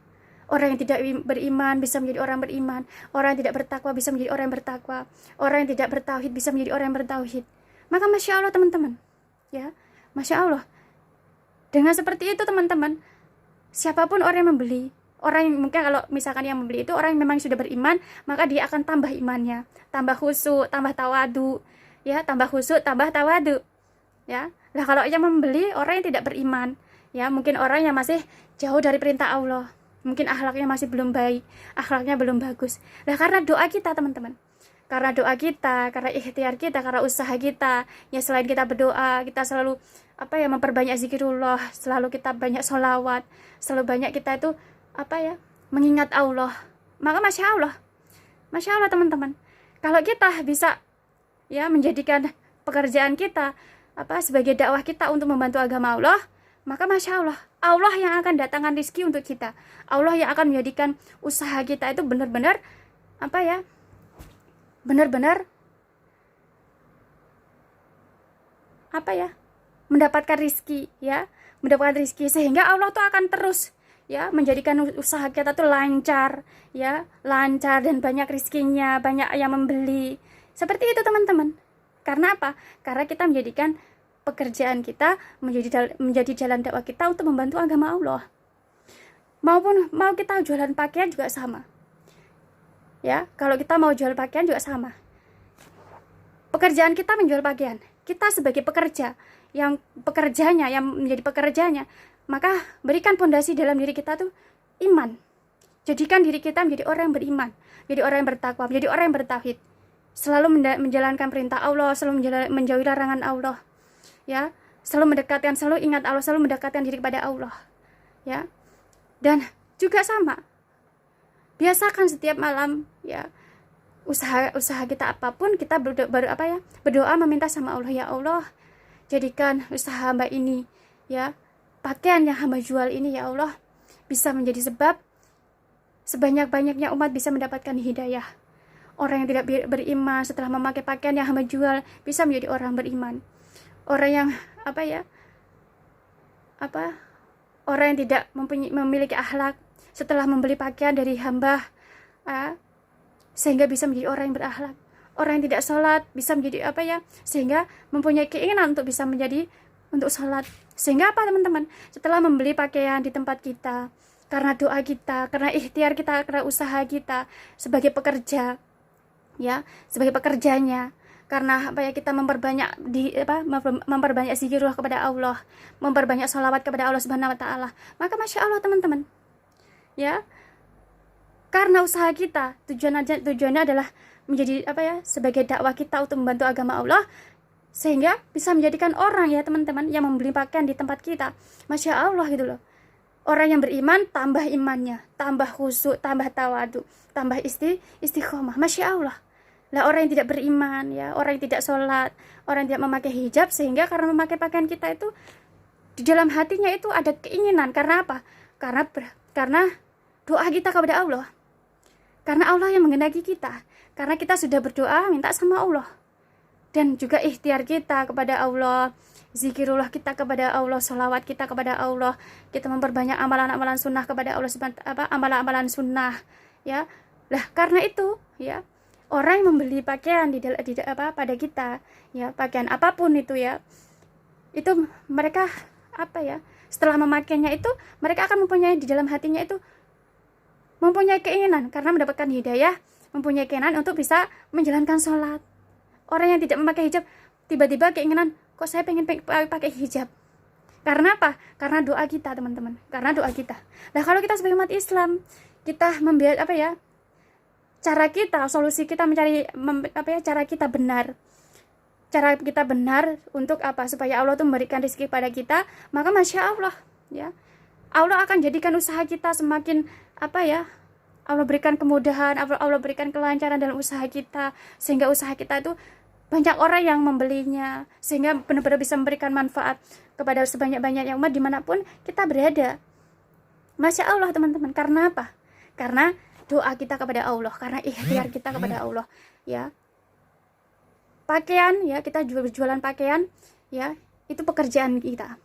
Orang yang tidak beriman bisa menjadi orang beriman, orang yang tidak bertakwa bisa menjadi orang yang bertakwa, orang yang tidak bertauhid bisa menjadi orang yang bertauhid. Maka masya Allah teman-teman, ya, masya Allah, Dengan seperti itu teman-teman, siapapun orang yang membeli, orang yang mungkin kalau misalkan yang membeli itu orang yang memang sudah beriman, maka dia akan tambah imannya, tambah khusyuk, tambah tawadu, ya, tambah khusyuk, tambah tawadu, ya. Lah kalau yang membeli orang yang tidak beriman, ya, mungkin orang yang masih jauh dari perintah Allah, mungkin akhlaknya masih belum baik, akhlaknya belum bagus. Nah, karena doa kita teman-teman, karena doa kita, karena ikhtiar kita, karena usaha kita, ya, selain kita berdoa, kita selalu memperbanyak zikirullah, selalu kita banyak sholawat, selalu banyak kita itu mengingat Allah. Maka masya Allah teman-teman, kalau kita bisa, ya, menjadikan pekerjaan kita sebagai dakwah kita untuk membantu agama Allah, maka masya Allah yang akan datangkan rezeki untuk kita. Allah yang akan menjadikan usaha kita itu benar-benar mendapatkan rezeki, ya, mendapatkan rezeki, sehingga Allah tuh akan terus, ya, menjadikan usaha kita tuh lancar, ya, lancar dan banyak rezekinya, banyak yang membeli. Seperti itu teman-teman. Karena apa? Karena kita menjadikan pekerjaan kita menjadi jalan dakwah kita untuk membantu agama Allah. Mau kita jualan pakaian juga sama. Ya, kalau kita mau jual pakaian juga sama. Pekerjaan kita menjual pakaian. Kita sebagai pekerja yang menjadi pekerjanya, maka berikan fondasi dalam diri kita tuh iman. Jadikan diri kita menjadi orang yang beriman, menjadi orang yang bertakwa, menjadi orang yang bertauhid. Selalu menjalankan perintah Allah, selalu menjauhi larangan Allah. Ya, selalu ingat Allah, selalu mendekatkan diri kepada Allah. Ya. Dan juga sama, biasakan setiap malam, ya, usaha kita apapun, kita berdoa meminta sama Allah, ya Allah, jadikan usaha hamba ini, ya, pakaian yang hamba jual ini, ya Allah, bisa menjadi sebab sebanyak-banyaknya umat bisa mendapatkan hidayah. Orang yang tidak beriman setelah memakai pakaian yang hamba jual bisa menjadi orang beriman. Orang yang orang yang tidak memiliki akhlak setelah membeli pakaian dari hamba, sehingga bisa menjadi orang yang berakhlak. Orang yang tidak sholat bisa menjadi sehingga mempunyai keinginan untuk bisa untuk sholat. Sehingga teman-teman, setelah membeli pakaian di tempat kita, karena doa kita, karena ikhtiar kita, karena usaha kita sebagai pekerja, ya, sebagai pekerjanya, karena kita memperbanyak memperbanyak zikirullah kepada Allah, memperbanyak sholawat kepada Allah Subhanahu wa taala, maka masya Allah teman-teman, ya, karena usaha kita tujuannya adalah menjadi sebagai dakwah kita untuk membantu agama Allah, sehingga bisa menjadikan orang, ya teman-teman, yang membeli pakaian di tempat kita, masya Allah gitu loh, orang yang beriman tambah imannya, tambah khusyuk, tambah tawadu, tambah istiqomah, masya Allah. Lah orang yang tidak beriman, ya, orang yang tidak sholat, orang yang tidak memakai hijab, sehingga karena memakai pakaian kita itu di dalam hatinya itu ada keinginan. Karena apa? Karena doa kita kepada Allah, karena Allah yang menghendaki kita, karena kita sudah berdoa minta sama Allah, dan juga ikhtiar kita kepada Allah, zikirullah kita kepada Allah, sholawat kita kepada Allah, kita memperbanyak amalan-amalan sunnah kepada Allah, amalan-amalan sunnah, ya. Lah karena itu, ya, orang yang membeli pakaian pada kita, ya, pakaian apapun itu, ya, itu mereka setelah memakainya itu mereka akan mempunyai di dalam hatinya itu mempunyai keinginan, karena mendapatkan hidayah, mempunyai keinginan untuk bisa menjalankan sholat. Orang yang tidak memakai hijab tiba-tiba keinginan, kok saya pengen pakai hijab. Karena apa? Karena doa kita teman-teman, karena doa kita. Nah kalau kita sebagai umat Islam, kita membiar cara kita, solusi kita mencari cara kita benar untuk supaya Allah tuh memberikan rezeki pada kita, maka masya Allah, ya, Allah akan jadikan usaha kita semakin Allah berikan kemudahan, Allah berikan kelancaran dalam usaha kita, sehingga usaha kita itu banyak orang yang membelinya, sehingga benar-benar bisa memberikan manfaat kepada sebanyak-banyaknya umat dimanapun kita berada. Masya Allah teman-teman. Karena apa? Karena doa kita kepada Allah, karena ikhtiar kita kepada Allah, ya. Pakaian, ya, kita berjualan pakaian, ya, itu pekerjaan kita.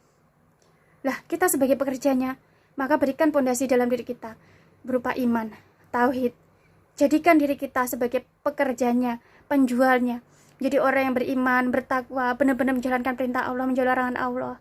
Lah kita sebagai pekerjanya, maka berikan fondasi dalam diri kita berupa iman, tauhid. Jadikan diri kita sebagai pekerjanya, penjualnya, jadi orang yang beriman, bertakwa, benar-benar menjalankan perintah Allah, menjalankan larangan Allah,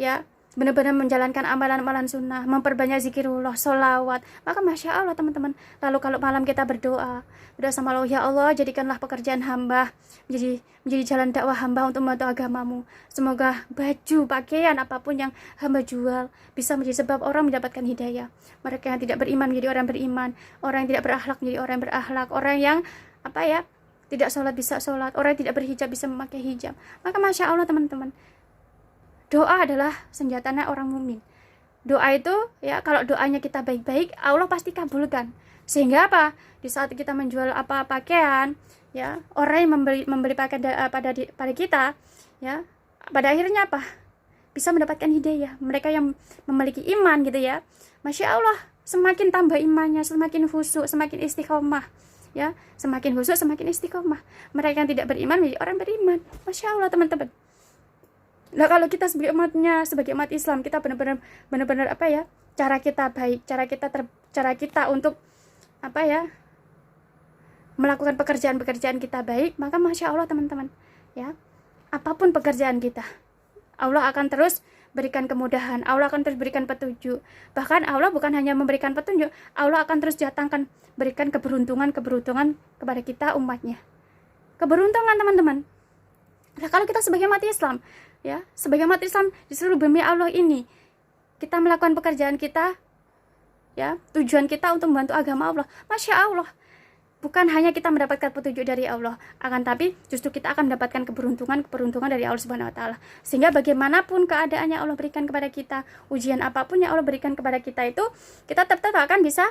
ya. benar-benar menjalankan amalan-amalan sunnah, memperbanyak zikirullah, sholawat, maka Masya Allah teman-teman. Lalu kalau malam kita berdoa sama Allah, ya Allah jadikanlah pekerjaan hamba menjadi jalan dakwah hamba untuk membantu agamamu. Semoga baju, pakaian, apapun yang hamba jual bisa menjadi sebab orang mendapatkan hidayah. Mereka yang tidak beriman menjadi orang beriman, orang yang tidak berakhlak menjadi orang yang berakhlak, orang yang tidak sholat bisa sholat, orang yang tidak berhijab bisa memakai hijab. Maka Masya Allah teman-teman, doa adalah senjatanya orang mukmin. Doa itu ya, kalau doanya kita baik-baik, Allah pasti kabulkan. Sehingga apa? Di saat kita menjual pakaian, ya, orang yang membeli pakaian pada kita, ya, pada akhirnya apa? Bisa mendapatkan hidayah. Mereka yang memiliki iman gitu ya. Masya Allah, semakin tambah imannya, semakin khusyuk, semakin istiqomah. Ya, semakin khusyuk, semakin istiqomah. Mereka yang tidak beriman menjadi orang beriman. Masya Allah teman-teman. Nah, kalau kita sebagai umat Islam, kita benar-benar cara kita baik, cara kita untuk melakukan pekerjaan kita baik, maka Masya Allah teman-teman, ya, apapun pekerjaan kita, Allah akan terus berikan kemudahan, Allah akan terus berikan petunjuk. Bahkan Allah bukan hanya memberikan petunjuk, Allah akan terus berikan keberuntungan kepada kita umatnya. Keberuntungan teman-teman. Nah, kalau kita sebagai umat Islam, ya, sebagai umat Islam di seluruh bumi Allah ini, kita melakukan pekerjaan kita, ya, tujuan kita untuk membantu agama Allah. Masya Allah, bukan hanya kita mendapatkan petunjuk dari Allah, akan tapi justru kita akan mendapatkan keberuntungan dari Allah Subhanahu Wa Taala. Sehingga bagaimanapun keadaannya Allah berikan kepada kita, ujian apapun yang Allah berikan kepada kita itu, kita tetap akan bisa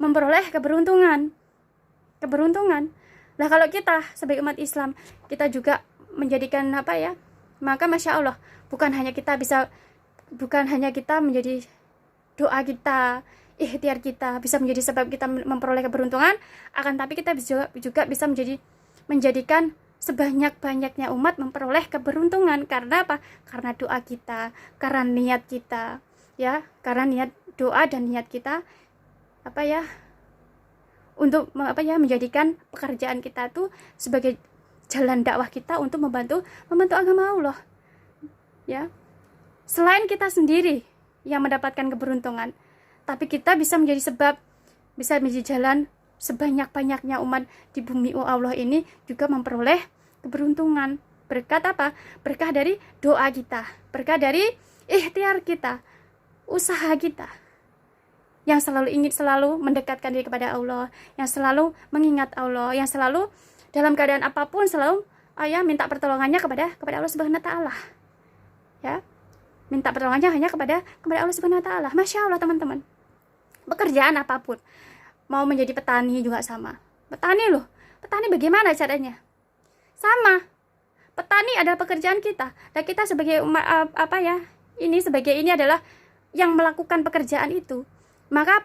memperoleh keberuntungan. Nah, kalau kita sebagai umat Islam, kita juga menjadikan maka Masya Allah, bukan hanya kita menjadi doa kita, ikhtiar kita bisa menjadi sebab kita memperoleh keberuntungan, akan tapi kita juga bisa menjadikan sebanyak-banyaknya umat memperoleh keberuntungan. Karena apa? Karena doa kita, karena niat kita, ya, karena niat doa dan niat kita untuk menjadikan pekerjaan kita tuh sebagai jalan dakwah kita untuk membantu agama Allah, ya. Selain kita sendiri yang mendapatkan keberuntungan, tapi kita bisa menjadi jalan sebanyak-banyaknya umat di bumi Allah ini juga memperoleh keberuntungan. Berkat apa? Berkah dari doa kita, berkah dari ikhtiar kita, usaha kita, yang ingin selalu mendekatkan diri kepada Allah, yang selalu mengingat Allah, yang selalu dalam keadaan apapun selalu minta pertolongannya kepada Allah Subhanahu Wa Taala, ya, minta pertolongannya hanya kepada Allah Subhanahu Wa Taala. Masya Allah teman-teman, pekerjaan apapun, mau menjadi petani juga sama. Petani bagaimana caranya? Sama, petani adalah pekerjaan kita, dan kita sebagai ini adalah yang melakukan pekerjaan itu. Maka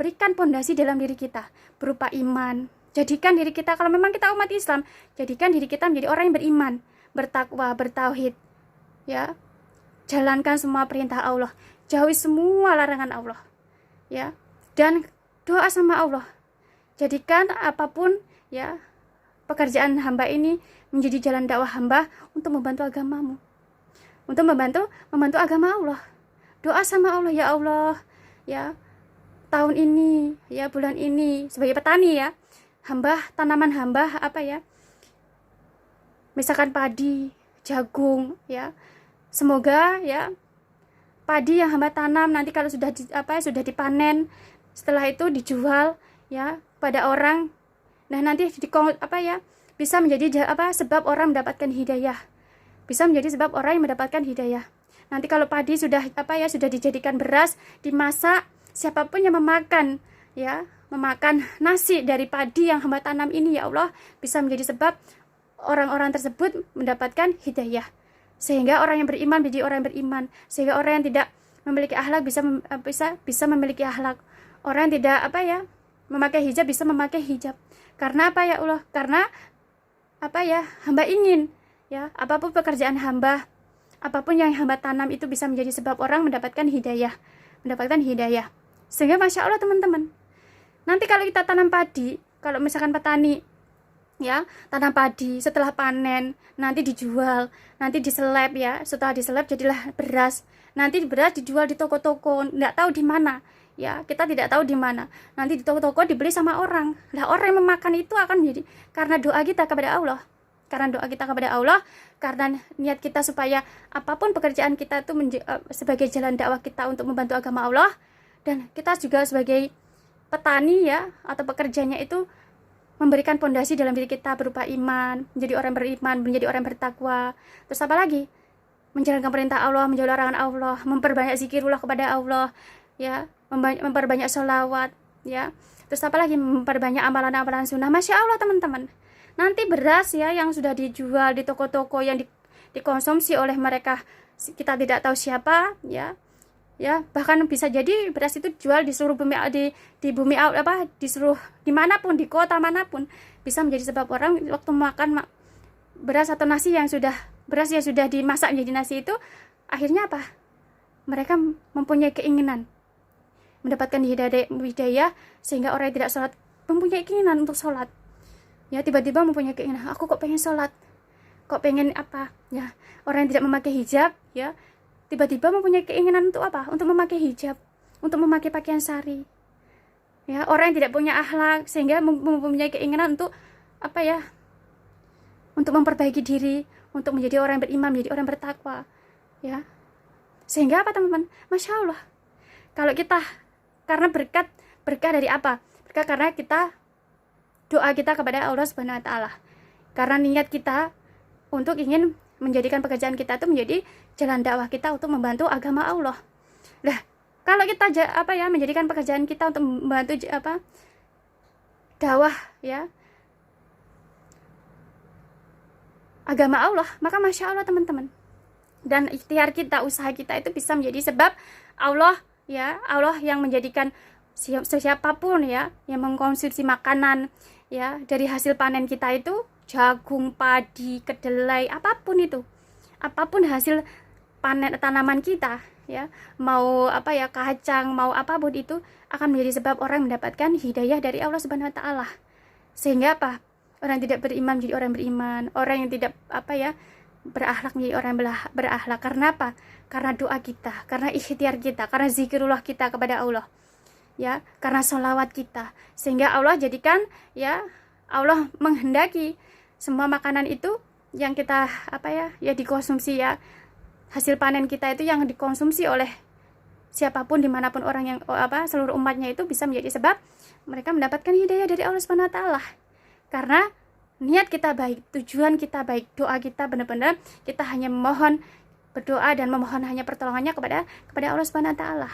berikan pondasi dalam diri kita berupa iman. Jadikan diri kita, kalau memang kita umat Islam, jadikan diri kita menjadi orang yang beriman, bertakwa, bertauhid, ya. Jalankan semua perintah Allah, jauhi semua larangan Allah, ya. Dan doa sama Allah. Jadikan apapun, ya, pekerjaan hamba ini menjadi jalan dakwah hamba untuk membantu agamamu, untuk membantu agama Allah. Doa sama Allah, ya Allah, ya, tahun ini, ya, bulan ini, sebagai petani, ya, tanaman hamba misalkan padi, jagung, ya, semoga, ya, padi yang hamba tanam nanti kalau sudah dipanen, setelah itu dijual, ya, pada orang. Nah, nanti bisa menjadi sebab orang mendapatkan hidayah, bisa menjadi sebab orang yang mendapatkan hidayah. Nanti kalau padi sudah dijadikan beras, dimasak, siapapun yang memakan nasi dari padi yang hamba tanam ini, ya Allah, bisa menjadi sebab orang-orang tersebut mendapatkan hidayah. Sehingga orang yang beriman menjadi orang yang beriman, sehingga orang yang tidak memiliki akhlak bisa memiliki akhlak. Orang yang tidak memakai hijab bisa memakai hijab. Karena apa, ya Allah? Karena hamba ingin, ya, apapun pekerjaan hamba, apapun yang hamba tanam itu bisa menjadi sebab orang mendapatkan hidayah. Sehingga Masya Allah teman-teman, nanti kalau kita tanam padi, kalau misalkan petani ya, tanam padi, setelah panen nanti dijual, nanti diseleb ya, setelah diseleb jadilah beras, nanti beras dijual di toko-toko, nggak tahu di mana ya, kita tidak tahu di mana, nanti di toko-toko dibeli sama orang. Lah orang yang memakan itu akan menjadi karena doa kita kepada Allah, karena doa kita kepada Allah, karena niat kita supaya apapun pekerjaan kita itu sebagai jalan dakwah kita untuk membantu agama Allah, dan kita juga sebagai petani ya atau pekerjanya itu memberikan pondasi dalam diri kita berupa iman, menjadi orang beriman, menjadi orang bertakwa. Terus apa lagi? Menjalankan perintah Allah, menjauhi larangan Allah, memperbanyak zikirullah kepada Allah, ya, memperbanyak sholawat, ya. Terus apa lagi? Memperbanyak amalan-amalan sunnah. Masya Allah teman-teman. Nanti beras ya yang sudah dijual di toko-toko yang dikonsumsi oleh mereka kita tidak tahu siapa, ya bahkan bisa jadi beras itu jual di seluruh bumi, di bumi di seluruh dimanapun, di kota manapun, bisa menjadi sebab orang waktu makan beras atau nasi yang sudah dimasak menjadi nasi itu, akhirnya apa, mereka mempunyai keinginan mendapatkan hidayah sehingga orang yang tidak sholat mempunyai keinginan untuk sholat, ya, tiba-tiba mempunyai keinginan, aku kok pengen sholat, kok pengen apa ya. Orang yang tidak memakai hijab ya tiba-tiba mempunyai keinginan untuk apa? Untuk memakai hijab, untuk memakai pakaian syari. Ya, orang yang tidak punya akhlak sehingga mempunyai keinginan untuk apa ya? Untuk memperbaiki diri, untuk menjadi orang yang beriman, menjadi orang yang bertakwa. Ya. Sehingga apa, teman-teman? Masya Allah. Kalau kita karena berkah dari apa? Berkah karena kita doa kita kepada Allah Subhanahu wa taala. Karena niat kita untuk ingin menjadikan pekerjaan kita itu menjadi jalan dakwah kita untuk membantu agama Allah. Nah, kalau kita menjadikan pekerjaan kita untuk membantu dakwah ya agama Allah, maka masya Allah teman-teman. Dan ikhtiar kita, usaha kita itu bisa menjadi sebab Allah yang menjadikan siapapun ya yang mengkonsumsi makanan ya dari hasil panen kita itu, jagung, padi, kedelai, apapun itu, apapun hasil panen tanaman kita ya, mau kacang, mau apapun itu akan menjadi sebab orang mendapatkan hidayah dari Allah Subhanahu wa taala. Sehingga apa? Orang yang tidak beriman menjadi orang beriman, orang yang tidak berakhlak menjadi orang berakhlak. Karena apa? Karena doa kita, karena ikhtiar kita, karena zikirullah kita kepada Allah. Ya, karena sholawat kita. Sehingga Allah jadikan Allah menghendaki semua makanan itu yang kita dikonsumsi ya, hasil panen kita itu yang dikonsumsi oleh siapapun dimanapun orang yang seluruh umatnya itu bisa menjadi sebab mereka mendapatkan hidayah dari Allah Subhanahu wa taala. Karena niat kita baik, tujuan kita baik, doa kita benar-benar kita hanya memohon, berdoa dan memohon hanya pertolongannya kepada Allah Subhanahu wa taala.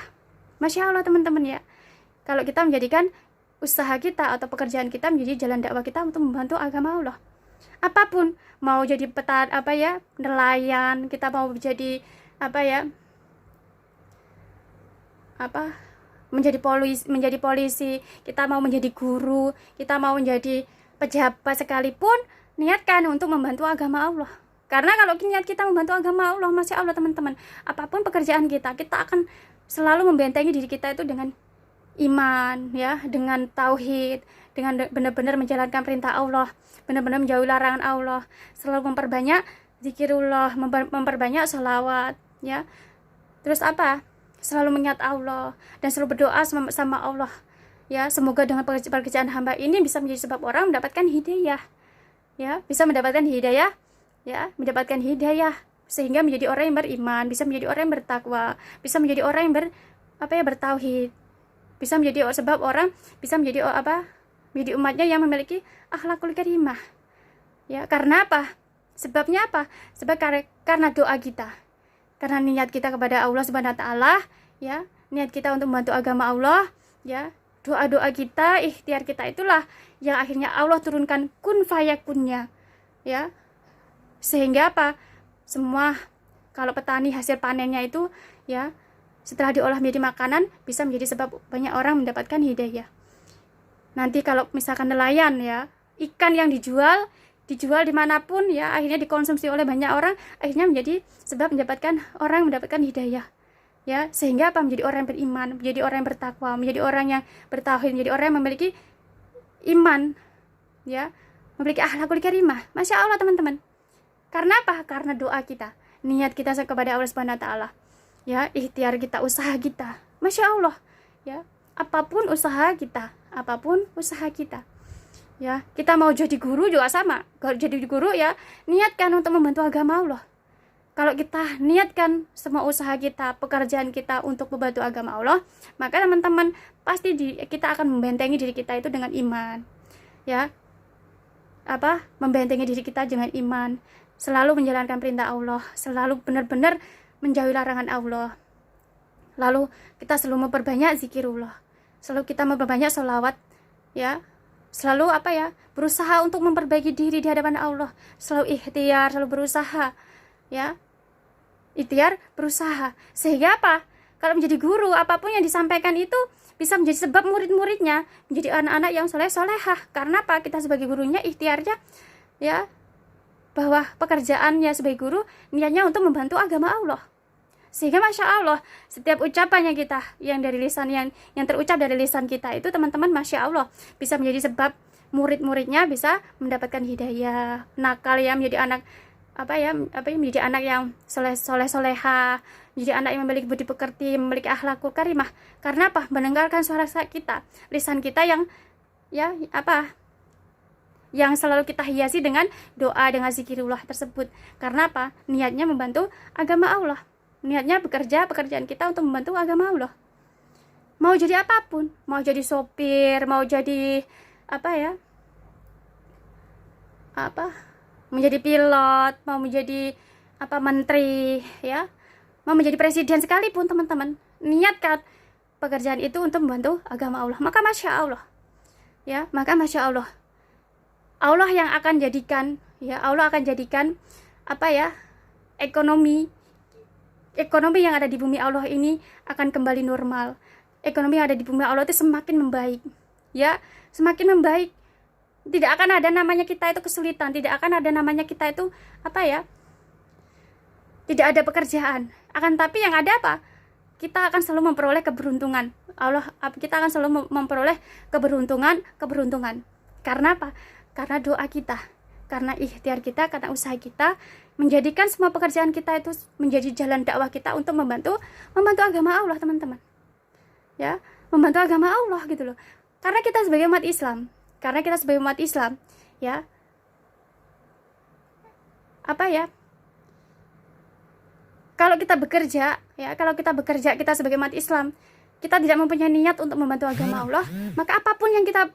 Masya Allah teman-teman ya. Kalau kita menjadikan usaha kita atau pekerjaan kita menjadi jalan dakwah kita untuk membantu agama Allah. Apapun, mau jadi nelayan, kita mau jadi menjadi polisi, kita mau menjadi guru, kita mau menjadi pejabat sekalipun, niatkan untuk membantu agama Allah. Karena kalau niat kita membantu agama Allah, masya Allah teman-teman, apapun pekerjaan kita akan selalu membentengi diri kita itu dengan iman ya, dengan tauhid, dengan benar-benar menjalankan perintah Allah, benar-benar menjauhi larangan Allah, selalu memperbanyak zikirullah, memperbanyak sholawat ya. Terus selalu mengingat Allah dan selalu berdoa sama Allah ya, semoga dengan pekerjaan hamba ini bisa menjadi sebab orang mendapatkan hidayah ya, bisa mendapatkan hidayah ya, mendapatkan hidayah sehingga menjadi orang yang beriman, bisa menjadi orang yang bertakwa, bisa menjadi orang yang bertauhid, bisa menjadi sebab orang bisa menjadi menjadi umatnya yang memiliki akhlakul karimah ya. Karena apa? Sebabnya apa? Sebab karena doa kita, karena niat kita kepada Allah Subhanahu wa taala ya, niat kita untuk membantu agama Allah ya, doa-doa kita, ikhtiar kita itulah yang akhirnya Allah turunkan kun fayakunnya ya. Sehingga semua kalau petani hasil panennya itu ya, setelah diolah menjadi makanan bisa menjadi sebab banyak orang mendapatkan hidayah. Nanti kalau misalkan nelayan ya, ikan yang dijual dimanapun ya, akhirnya dikonsumsi oleh banyak orang, akhirnya menjadi sebab mendapatkan hidayah ya. Sehingga menjadi orang yang beriman, menjadi orang yang bertakwa, menjadi orang yang bertauhid, menjadi orang yang memiliki iman ya, memiliki akhlakul karimah. Masya Allah teman-teman. Karena apa? Karena doa kita, niat kita kepada Allah Subhanahu wa taala. Ya, ikhtiar kita, usaha kita. Masya Allah. Ya, apapun usaha kita, ya, kita mau jadi guru juga sama. Kalau jadi guru ya, niatkan untuk membantu agama Allah. Kalau kita niatkan semua usaha kita, pekerjaan kita untuk membantu agama Allah, maka teman-teman pasti kita akan membentengi diri kita itu dengan iman. Ya, membentengi diri kita dengan iman, selalu menjalankan perintah Allah, selalu benar-benar menjauhi larangan Allah. Lalu kita selalu memperbanyak zikirullah, selalu kita memperbanyak sholawat, ya, selalu berusaha untuk memperbaiki diri di hadapan Allah, selalu ikhtiar, selalu berusaha, ya, ikhtiar, berusaha, sehingga kalau menjadi guru, apapun yang disampaikan itu bisa menjadi sebab murid-muridnya menjadi anak-anak yang soleh-solehah. Karena kita sebagai gurunya ikhtiarnya, ya, bahwa pekerjaannya sebagai guru niatnya untuk membantu agama Allah. Sehingga Masya Allah, setiap ucapannya kita yang dari lisan yang terucap dari lisan kita itu teman-teman, Masya Allah, bisa menjadi sebab murid-muridnya bisa mendapatkan hidayah, nakal ya, menjadi anak menjadi anak yang soleh-soleha, menjadi anak yang memiliki budi pekerti, memiliki akhlakul karimah. Karena mendengarkan suara kita, lisan kita yang yang selalu kita hiasi dengan doa, dengan zikirullah tersebut. Karena niatnya membantu agama Allah, niatnya pekerjaan kita untuk membantu agama Allah. Mau jadi apapun, mau jadi sopir, mau jadi menjadi pilot, mau menjadi menteri, ya, mau menjadi presiden sekalipun teman-teman, niatkan pekerjaan itu untuk membantu agama Allah, maka Masya Allah, ya, Allah yang akan jadikan, ya, Allah akan jadikan ekonomi yang ada di bumi Allah ini akan kembali normal. Ekonomi yang ada di bumi Allah itu semakin membaik, ya, semakin membaik. Tidak akan ada namanya kita itu kesulitan, tidak akan ada namanya kita itu tidak ada pekerjaan. Akan tapi yang ada kita akan selalu memperoleh keberuntungan. Kita akan selalu memperoleh keberuntungan. Karena karena doa kita, karena ikhtiar kita, karena usaha kita, menjadikan semua pekerjaan kita itu menjadi jalan dakwah kita untuk membantu agama Allah, teman-teman. Ya, membantu agama Allah gitu loh. Karena kita sebagai umat Islam, ya, kalau kita bekerja kita sebagai umat Islam, kita tidak mempunyai niat untuk membantu agama Allah, maka apapun yang kita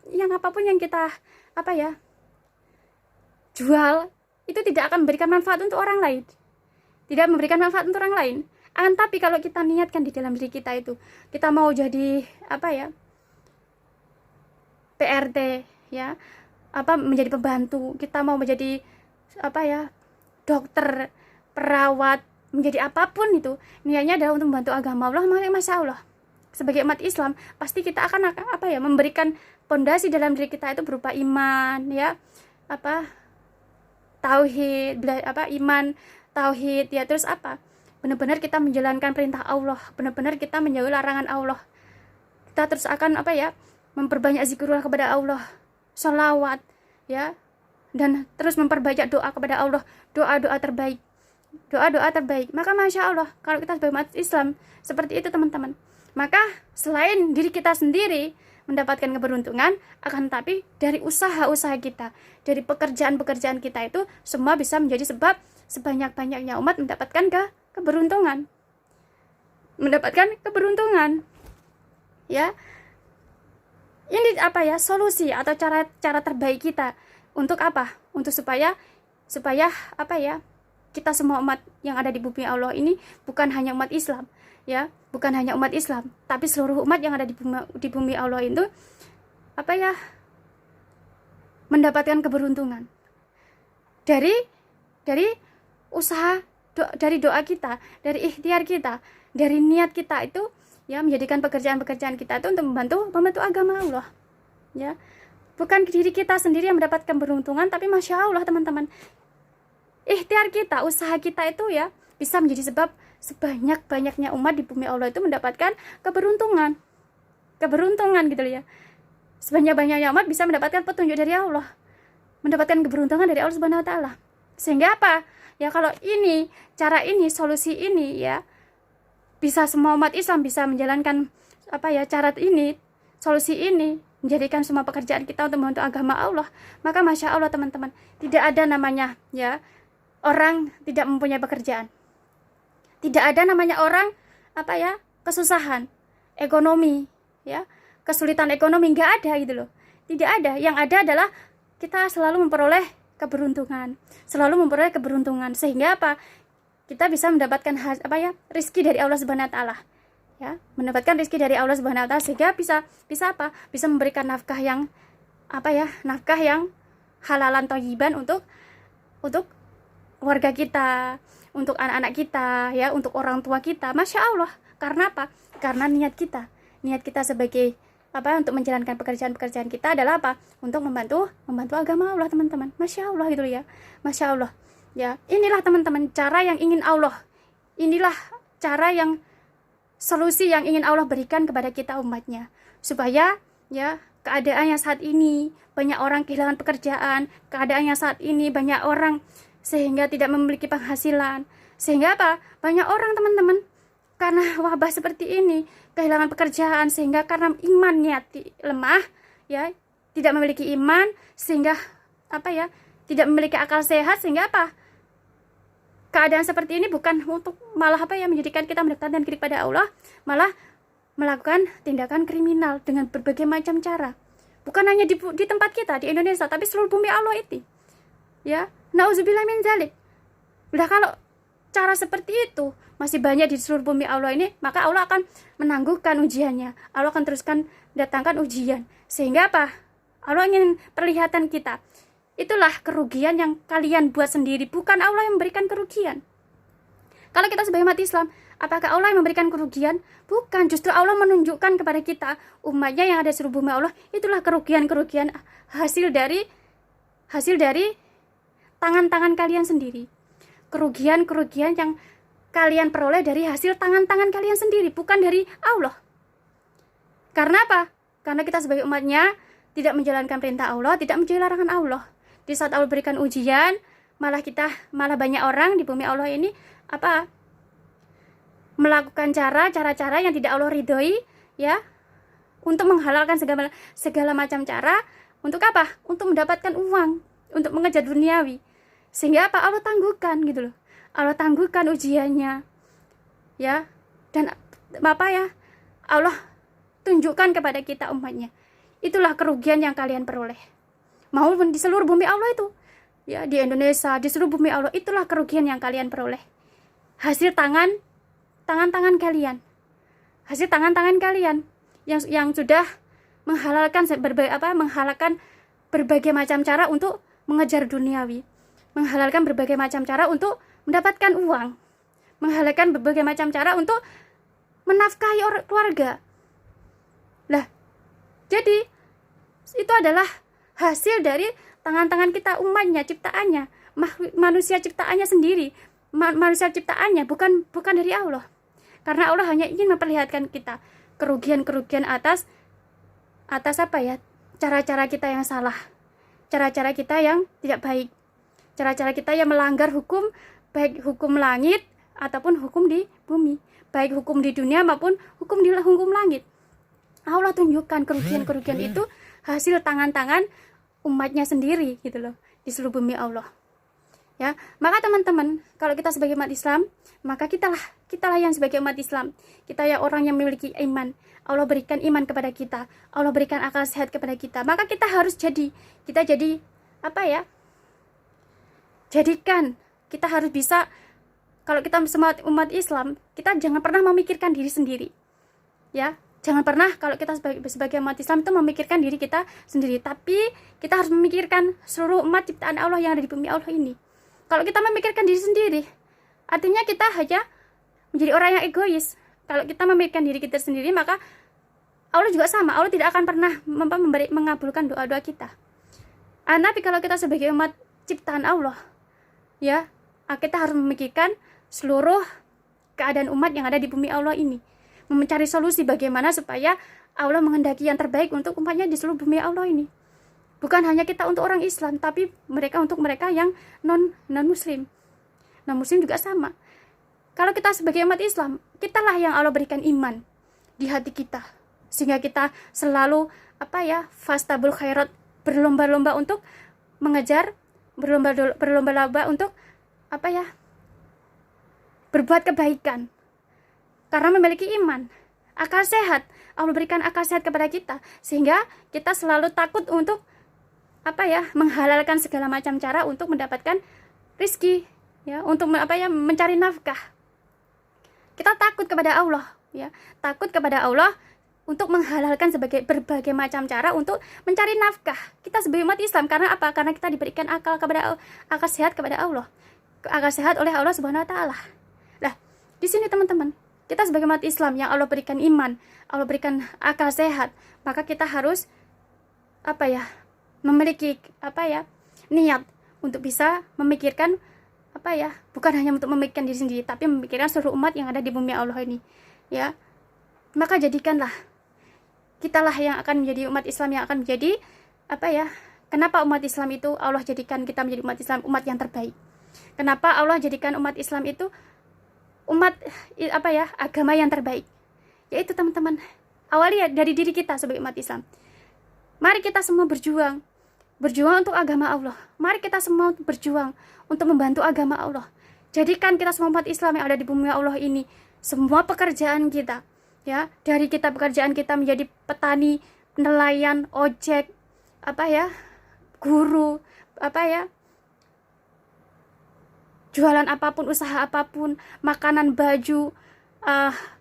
jual itu tidak akan memberikan manfaat untuk orang lain. Tapi kalau kita niatkan di dalam diri kita itu, kita mau jadi PRT, ya, menjadi pembantu, kita mau menjadi dokter, perawat, menjadi apapun itu, niatnya adalah untuk membantu agama Allah, maka Masya Allah, sebagai umat Islam pasti kita akan memberikan pondasi dalam diri kita itu berupa iman, ya, tauhid, iman, tauhid, ya, terus benar-benar kita menjalankan perintah Allah, benar-benar kita menjauhi larangan Allah. Kita terus akan memperbanyak zikrullah kepada Allah, sholawat, ya, dan terus memperbanyak doa kepada Allah, doa-doa terbaik. Maka Masya Allah, kalau kita sebagai umat Islam seperti itu teman-teman, maka selain diri kita sendiri mendapatkan keberuntungan, akan tapi dari usaha-usaha kita, dari pekerjaan-pekerjaan kita itu semua bisa menjadi sebab sebanyak-banyaknya umat mendapatkan keberuntungan. Ya. Ini solusi atau cara terbaik kita untuk Untuk supaya kita semua umat yang ada di bumi Allah ini bukan hanya umat Islam, ya, tapi seluruh umat yang ada di bumi Allah itu mendapatkan keberuntungan dari usaha, dari doa kita, dari ikhtiar kita, dari niat kita itu, ya, menjadikan pekerjaan-pekerjaan kita itu untuk membantu agama Allah, ya, bukan diri kita sendiri yang mendapatkan keberuntungan, tapi Masya Allah teman-teman, ikhtiar kita, usaha kita itu, ya, bisa menjadi sebab sebanyak-banyaknya umat di bumi Allah itu mendapatkan keberuntungan gitu ya. Sebanyak-banyaknya umat bisa mendapatkan petunjuk dari Allah, mendapatkan keberuntungan dari Allah Subhanahu wa taala. Sehingga apa? Ya kalau ini, cara ini, solusi ini ya bisa semua umat Islam bisa menjalankan cara ini, solusi ini, menjadikan semua pekerjaan kita untuk membantu agama Allah, maka masya Allah teman-teman, tidak ada namanya ya orang tidak mempunyai pekerjaan. Tidak ada namanya orang kesusahan ekonomi ya, kesulitan ekonomi, nggak ada gitu loh. Tidak ada. Yang ada adalah kita selalu memperoleh keberuntungan, sehingga kita bisa mendapatkan rizki dari Allah Subhanahu wa taala ya, mendapatkan rizki dari Allah Subhanahu wa taala, sehingga bisa memberikan nafkah yang halalan thayyiban untuk keluarga kita, untuk anak-anak kita ya, untuk orang tua kita. Masya Allah. Karena apa? Karena niat kita sebagai untuk menjalankan pekerjaan kita adalah untuk membantu agama Allah teman-teman. Masya Allah gitu ya, Masya Allah ya. Inilah teman-teman cara yang ingin Allah, inilah cara yang solusi yang ingin Allah berikan kepada kita umatnya, supaya ya keadaannya saat ini banyak orang kehilangan pekerjaan, keadaannya saat ini banyak orang sehingga tidak memiliki penghasilan, sehingga banyak orang teman-teman karena wabah seperti ini kehilangan pekerjaan, sehingga karena imannya lemah ya, tidak memiliki iman, sehingga tidak memiliki akal sehat, sehingga keadaan seperti ini bukan untuk malah menjadikan kita mendekatkan diri kepada Allah, malah melakukan tindakan kriminal dengan berbagai macam cara. Bukan hanya di tempat kita di Indonesia, tapi seluruh bumi Allah itu ya, nauzubillah min dzalik. Udah kalau cara seperti itu masih banyak di seluruh bumi Allah ini, maka Allah akan menangguhkan ujiannya. Allah akan teruskan datangkan ujian, sehingga Allah ingin perlihatan kita. Itulah kerugian yang kalian buat sendiri, bukan Allah yang memberikan kerugian. Kalau kita sebagai umat Islam, apakah Allah yang memberikan kerugian? Bukan, justru Allah menunjukkan kepada kita, umatnya yang ada di seluruh bumi Allah, itulah kerugian-kerugian hasil dari tangan-tangan kalian sendiri. Kerugian-kerugian yang kalian peroleh dari hasil tangan-tangan kalian sendiri, bukan dari Allah. Karena apa? Karena kita sebagai umatnya tidak menjalankan perintah Allah, tidak menjauhi larangan Allah. Di saat Allah berikan ujian, malah banyak orang di bumi Allah ini melakukan cara-cara yang tidak Allah ridhoi ya, untuk menghalalkan segala macam cara untuk untuk mendapatkan uang, untuk mengejar duniawi, sehingga Allah tangguhkan gitu loh. Allah tangguhkan ujiannya ya, dan Allah tunjukkan kepada kita umatnya, itulah kerugian yang kalian peroleh, maupun di seluruh bumi Allah itu ya, di Indonesia, di seluruh bumi Allah, itulah kerugian yang kalian peroleh, hasil tangan-tangan kalian, hasil tangan-tangan kalian yang sudah menghalalkan berbagai macam cara untuk mengejar duniawi, menghalalkan berbagai macam cara untuk mendapatkan uang, menghalalkan berbagai macam cara untuk menafkahi keluarga. Lah, jadi itu adalah hasil dari tangan-tangan kita, umatnya, ciptaannya, manusia ciptaannya sendiri, manusia ciptaannya, bukan dari Allah. Karena Allah hanya ingin memperlihatkan kita kerugian-kerugian atas cara-cara kita yang salah, cara-cara kita yang tidak baik, cara-cara kita yang melanggar hukum, baik hukum langit ataupun hukum di bumi, baik hukum di dunia maupun hukum langit. Allah tunjukkan kerugian-kerugian itu hasil tangan-tangan umatnya sendiri gitu loh, di seluruh bumi Allah ya. Maka teman-teman, kalau kita sebagai umat Islam, maka kitalah yang sebagai umat Islam, kita ya orang yang memiliki iman, Allah berikan iman kepada kita, Allah berikan akal sehat kepada kita, maka kita harus kita harus bisa, kalau kita semua umat Islam, kita jangan pernah memikirkan diri sendiri ya. Jangan pernah kalau kita sebagai umat Islam itu memikirkan diri kita sendiri, tapi kita harus memikirkan seluruh umat ciptaan Allah yang ada di bumi Allah ini. Kalau kita memikirkan diri sendiri, artinya kita hanya menjadi orang yang egois. Kalau kita memikirkan diri kita sendiri, maka Allah juga sama, Allah tidak akan pernah mengabulkan doa-doa kita. Tapi kalau kita sebagai umat ciptaan Allah ya, kita harus memikirkan seluruh keadaan umat yang ada di bumi Allah ini, mencari solusi bagaimana supaya Allah menghendaki yang terbaik untuk umatnya di seluruh bumi Allah ini. Bukan hanya kita untuk orang Islam, tapi mereka untuk mereka yang non muslim. Non muslim juga sama. Kalau kita sebagai umat Islam, kitalah yang Allah berikan iman di hati kita, sehingga kita selalu fastabul khairat, berlomba-lomba untuk mengejar, berlomba-lomba untuk berbuat kebaikan. Karena memiliki iman, akal sehat, Allah berikan akal sehat kepada kita, sehingga kita selalu takut untuk menghalalkan segala macam cara untuk mendapatkan rizki, ya, untuk mencari nafkah. Kita takut kepada Allah, ya, takut kepada Allah untuk menghalalkan berbagai macam cara untuk mencari nafkah. Kita sebagai umat Islam, karena apa? Karena kita diberikan akal sehat kepada Allah, akal sehat oleh Allah Subhanahu Wa Taala. Nah, di sini teman-teman, kita sebagai umat Islam yang Allah berikan iman, Allah berikan akal sehat, maka kita harus memiliki niat untuk bisa memikirkan bukan hanya untuk memikirkan diri sendiri, tapi memikirkan seluruh umat yang ada di bumi Allah ini, ya. Maka jadikanlah kitalah yang akan menjadi umat Islam yang akan menjadi kenapa umat Islam itu Allah jadikan kita menjadi umat Islam, umat yang terbaik. Kenapa Allah jadikan umat Islam itu umat agama yang terbaik? Yaitu teman-teman, awali dari diri kita sebagai umat Islam. Mari kita semua berjuang untuk agama Allah. Mari kita semua berjuang untuk membantu agama Allah. Jadikan kita semua umat Islam yang ada di bumi Allah ini, semua pekerjaan kita, ya, dari pekerjaan kita menjadi petani, nelayan, ojek, guru, jualan apapun, usaha apapun, makanan, baju,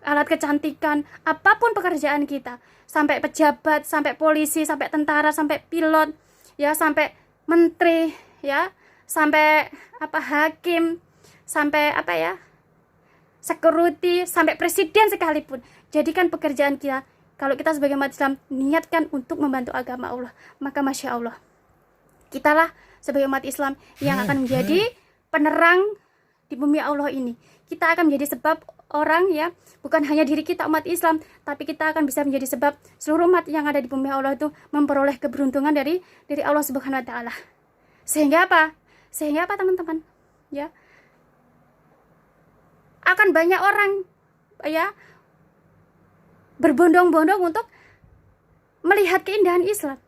alat kecantikan, apapun pekerjaan kita, sampai pejabat, sampai polisi, sampai tentara, sampai pilot, ya, sampai menteri, ya, sampai hakim, sampai security, sampai presiden sekalipun. Jadikan pekerjaan kita, kalau kita sebagai umat Islam, niatkan untuk membantu agama Allah. Maka Masya Allah, kitalah sebagai umat Islam yang akan menjadi penerang di bumi Allah ini. Kita akan menjadi sebab orang, ya, bukan hanya diri kita umat Islam, tapi kita akan bisa menjadi sebab seluruh umat yang ada di bumi Allah itu memperoleh keberuntungan dari Allah Subhanahu Wa Taala. Sehingga teman-teman, ya, akan banyak orang, ya, berbondong-bondong untuk melihat keindahan Islam.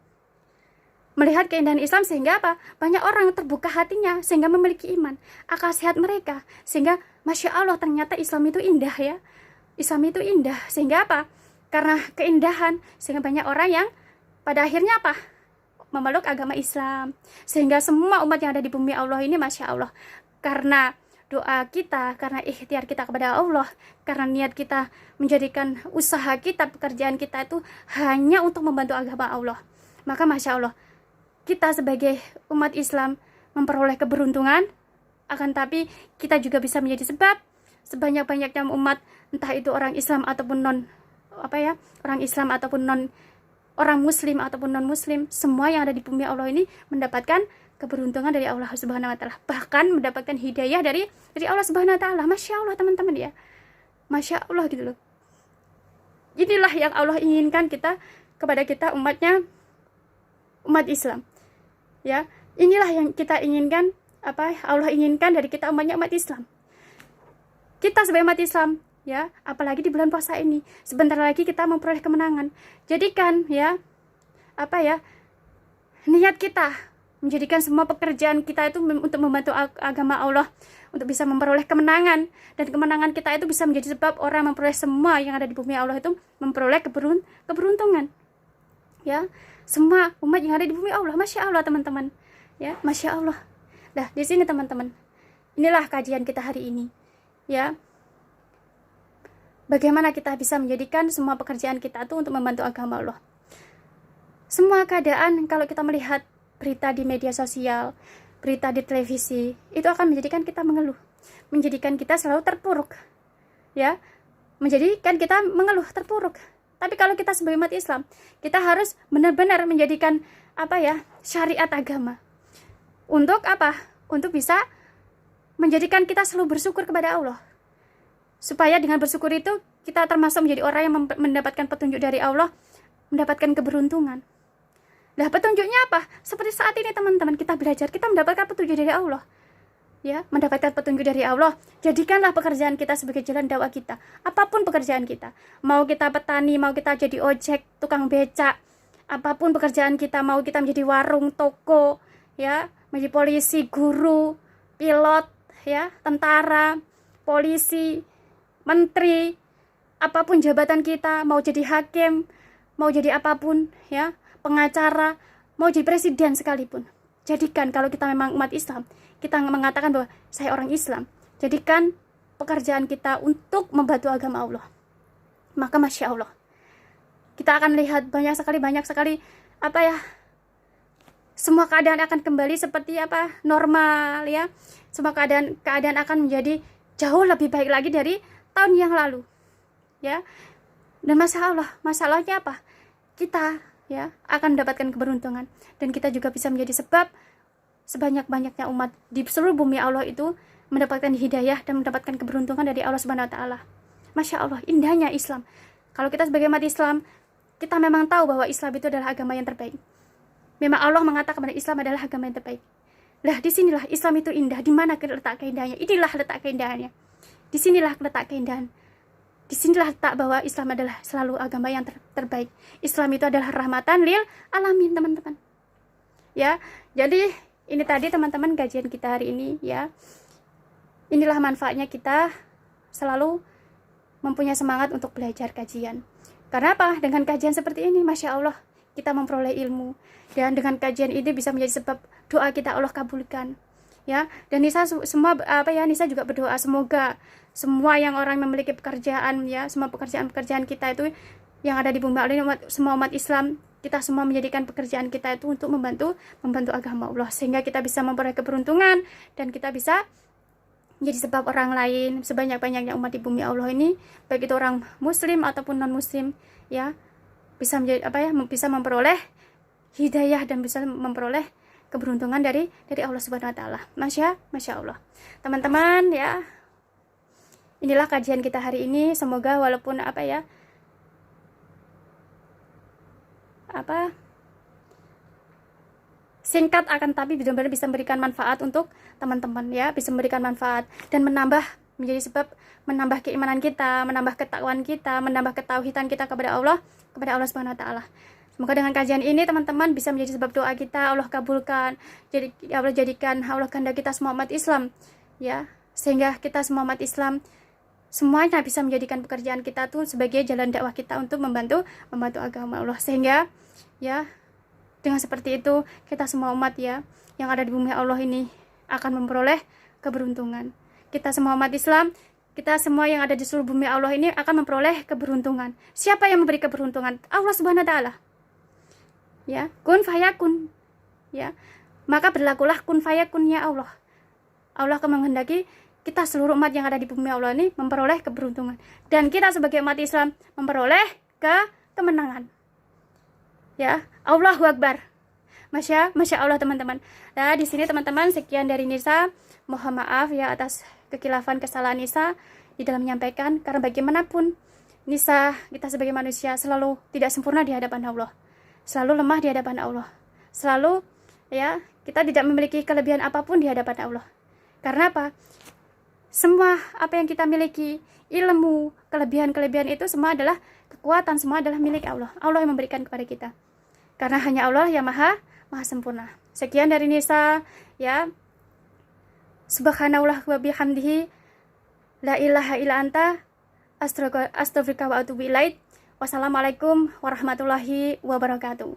Melihat keindahan Islam, sehingga banyak orang terbuka hatinya, sehingga memiliki iman, akal sehat mereka, sehingga Masya Allah, ternyata Islam itu indah, ya. Islam itu indah, sehingga karena keindahan, sehingga banyak orang yang pada akhirnya memeluk agama Islam. Sehingga semua umat yang ada di bumi Allah ini, Masya Allah, karena doa kita, karena ikhtiar kita kepada Allah, karena niat kita menjadikan usaha kita, pekerjaan kita itu hanya untuk membantu agama Allah, maka Masya Allah, kita sebagai umat Islam memperoleh keberuntungan. Akan tapi kita juga bisa menjadi sebab sebanyak-banyaknya umat, entah itu orang Islam ataupun orang Islam ataupun orang Muslim ataupun non Muslim, semua yang ada di bumi Allah ini mendapatkan keberuntungan dari Allah Subhanahu Wa Taala, bahkan mendapatkan hidayah dari Allah Subhanahu Wa Taala. Masya Allah teman-teman, ya, Masya Allah gitu loh. Inilah yang Allah inginkan kepada kita umatnya, umat Islam, ya. Inilah yang kita inginkan, Allah inginkan dari kita umatnya umat Islam. Kita sebagai umat Islam, ya, apalagi di bulan puasa ini, sebentar lagi kita memperoleh kemenangan. Jadikan, ya, niat kita menjadikan semua pekerjaan kita itu untuk membantu agama Allah, untuk bisa memperoleh kemenangan, dan kemenangan kita itu bisa menjadi sebab orang memperoleh semua yang ada di bumi Allah itu memperoleh keberuntungan, ya, semua umat yang ada di bumi Allah. Masya Allah teman-teman, ya, Masya Allah. Nah, di sini teman-teman, inilah kajian kita hari ini, ya. Bagaimana kita bisa menjadikan semua pekerjaan kita itu untuk membantu agama Allah. Semua keadaan, kalau kita melihat berita di media sosial, berita di televisi, itu akan menjadikan kita mengeluh, menjadikan kita selalu terpuruk, ya, menjadikan kita mengeluh, terpuruk. Tapi kalau kita sebagai umat Islam, kita harus benar-benar menjadikan syariat agama. Untuk Untuk bisa menjadikan kita selalu bersyukur kepada Allah. Supaya dengan bersyukur itu kita termasuk menjadi orang yang mendapatkan petunjuk dari Allah, mendapatkan keberuntungan. Nah, petunjuknya apa? Seperti saat ini teman-teman, kita belajar, kita mendapatkan petunjuk dari Allah. Ya, mendapatkan petunjuk dari Allah. Jadikanlah pekerjaan kita sebagai jalan dakwah kita. Apapun pekerjaan kita. Mau kita petani, mau kita jadi ojek, tukang becak, apapun pekerjaan kita, mau kita menjadi warung, toko, ya, menjadi polisi, guru, pilot, ya, tentara, polisi, menteri, apapun jabatan kita, mau jadi hakim, mau jadi apapun, ya, pengacara, mau jadi presiden sekalipun. Jadikan, kalau kita memang umat Islam, kita mengatakan bahwa saya orang Islam, jadikan pekerjaan kita untuk membantu agama Allah. Maka Masya Allah, kita akan lihat banyak sekali apa ya, semua keadaan akan kembali seperti apa, normal, ya. Semua keadaan akan menjadi jauh lebih baik lagi dari tahun yang lalu, ya. Dan masalahnya apa? Kita, ya, akan mendapatkan keberuntungan, dan kita juga bisa menjadi sebab sebanyak-banyaknya umat di seluruh bumi Allah itu mendapatkan hidayah dan mendapatkan keberuntungan dari Allah Subhanahu wa taala. Masya Allah, indahnya Islam. Kalau kita sebagai umat Islam, kita memang tahu bahwa Islam itu adalah agama yang terbaik. Memang Allah mengatakan bahwa Islam adalah agama yang terbaik. Lah, disinilah Islam itu indah. Di mana letak keindahannya? Inilah letak keindahannya. Disinilah letak keindahan. Disinilah letak bahwa Islam adalah selalu agama yang terbaik. Islam itu adalah rahmatan lil alamin, teman-teman. Ya, jadi ini tadi teman-teman kajian kita hari ini, ya. Inilah manfaatnya kita selalu mempunyai semangat untuk belajar kajian. Karena apa? Dengan kajian seperti ini, Masya Allah, kita memperoleh ilmu. Dan dengan kajian ini bisa menjadi sebab doa kita Allah kabulkan. Ya, dan Nisa Nisa juga berdoa semoga semua yang orang memiliki pekerjaan, ya, semua pekerjaan kita itu yang ada di bumi Allah, semua umat Islam, kita semua menjadikan pekerjaan kita itu untuk membantu agama Allah, sehingga kita bisa memperoleh keberuntungan dan kita bisa menjadi sebab orang lain, sebanyak-banyaknya umat di bumi Allah ini, baik itu orang muslim ataupun non muslim, ya, bisa menjadi bisa memperoleh hidayah dan bisa memperoleh keberuntungan dari Allah Subhanahu wa taala. Masya Allah. Teman-teman, ya. Inilah kajian kita hari ini. Semoga walaupun singkat akan tapi benar-benar bisa memberikan manfaat untuk teman-teman, ya, bisa memberikan manfaat dan menjadi sebab menambah keimanan kita, menambah ketakwaan kita, menambah ketauhidan kita kepada Allah Subhanahu wa taala. Semoga dengan kajian ini teman-teman bisa menjadi sebab doa kita Allah kabulkan. Jadi Allah jadikan, Allah kehendaki kita semua umat Islam, ya, sehingga kita semua umat Islam semuanya bisa menjadikan pekerjaan kita tuh sebagai jalan dakwah kita untuk membantu agama Allah, sehingga, ya, dengan seperti itu kita semua umat, ya, yang ada di bumi Allah ini akan memperoleh keberuntungan. Kita semua umat Islam, kita semua yang ada di seluruh bumi Allah ini akan memperoleh keberuntungan. Siapa yang memberi keberuntungan? Allah Subhanahu wa taala. Ya, kun fayakun. Ya. Maka berlakulah kun fayakunnya Allah. Allah akan menghendaki kita seluruh umat yang ada di bumi Allah ini memperoleh keberuntungan, dan kita sebagai umat Islam memperoleh kemenangan. Ya, Allahu Akbar. Masya Allah teman-teman. Nah, di sini teman-teman, sekian dari Nisa. Mohon maaf, ya, atas kekilafan kesalahan Nisa di dalam menyampaikan, karena bagaimanapun Nisa, kita sebagai manusia selalu tidak sempurna di hadapan Allah. Selalu lemah di hadapan Allah. Selalu, ya, kita tidak memiliki kelebihan apapun di hadapan Allah. Karena apa? Semua apa yang kita miliki, ilmu, kelebihan itu semua adalah kekuatan, semua adalah milik Allah. Allah yang memberikan kepada kita. Karena hanya Allah yang maha sempurna. Sekian dari Nisa, ya. Subhanallah wa bihamdihi, la ilaha illa anta, astaghfiruka wa atubu ilaik. Wassalamualaikum warahmatullahi wabarakatuh.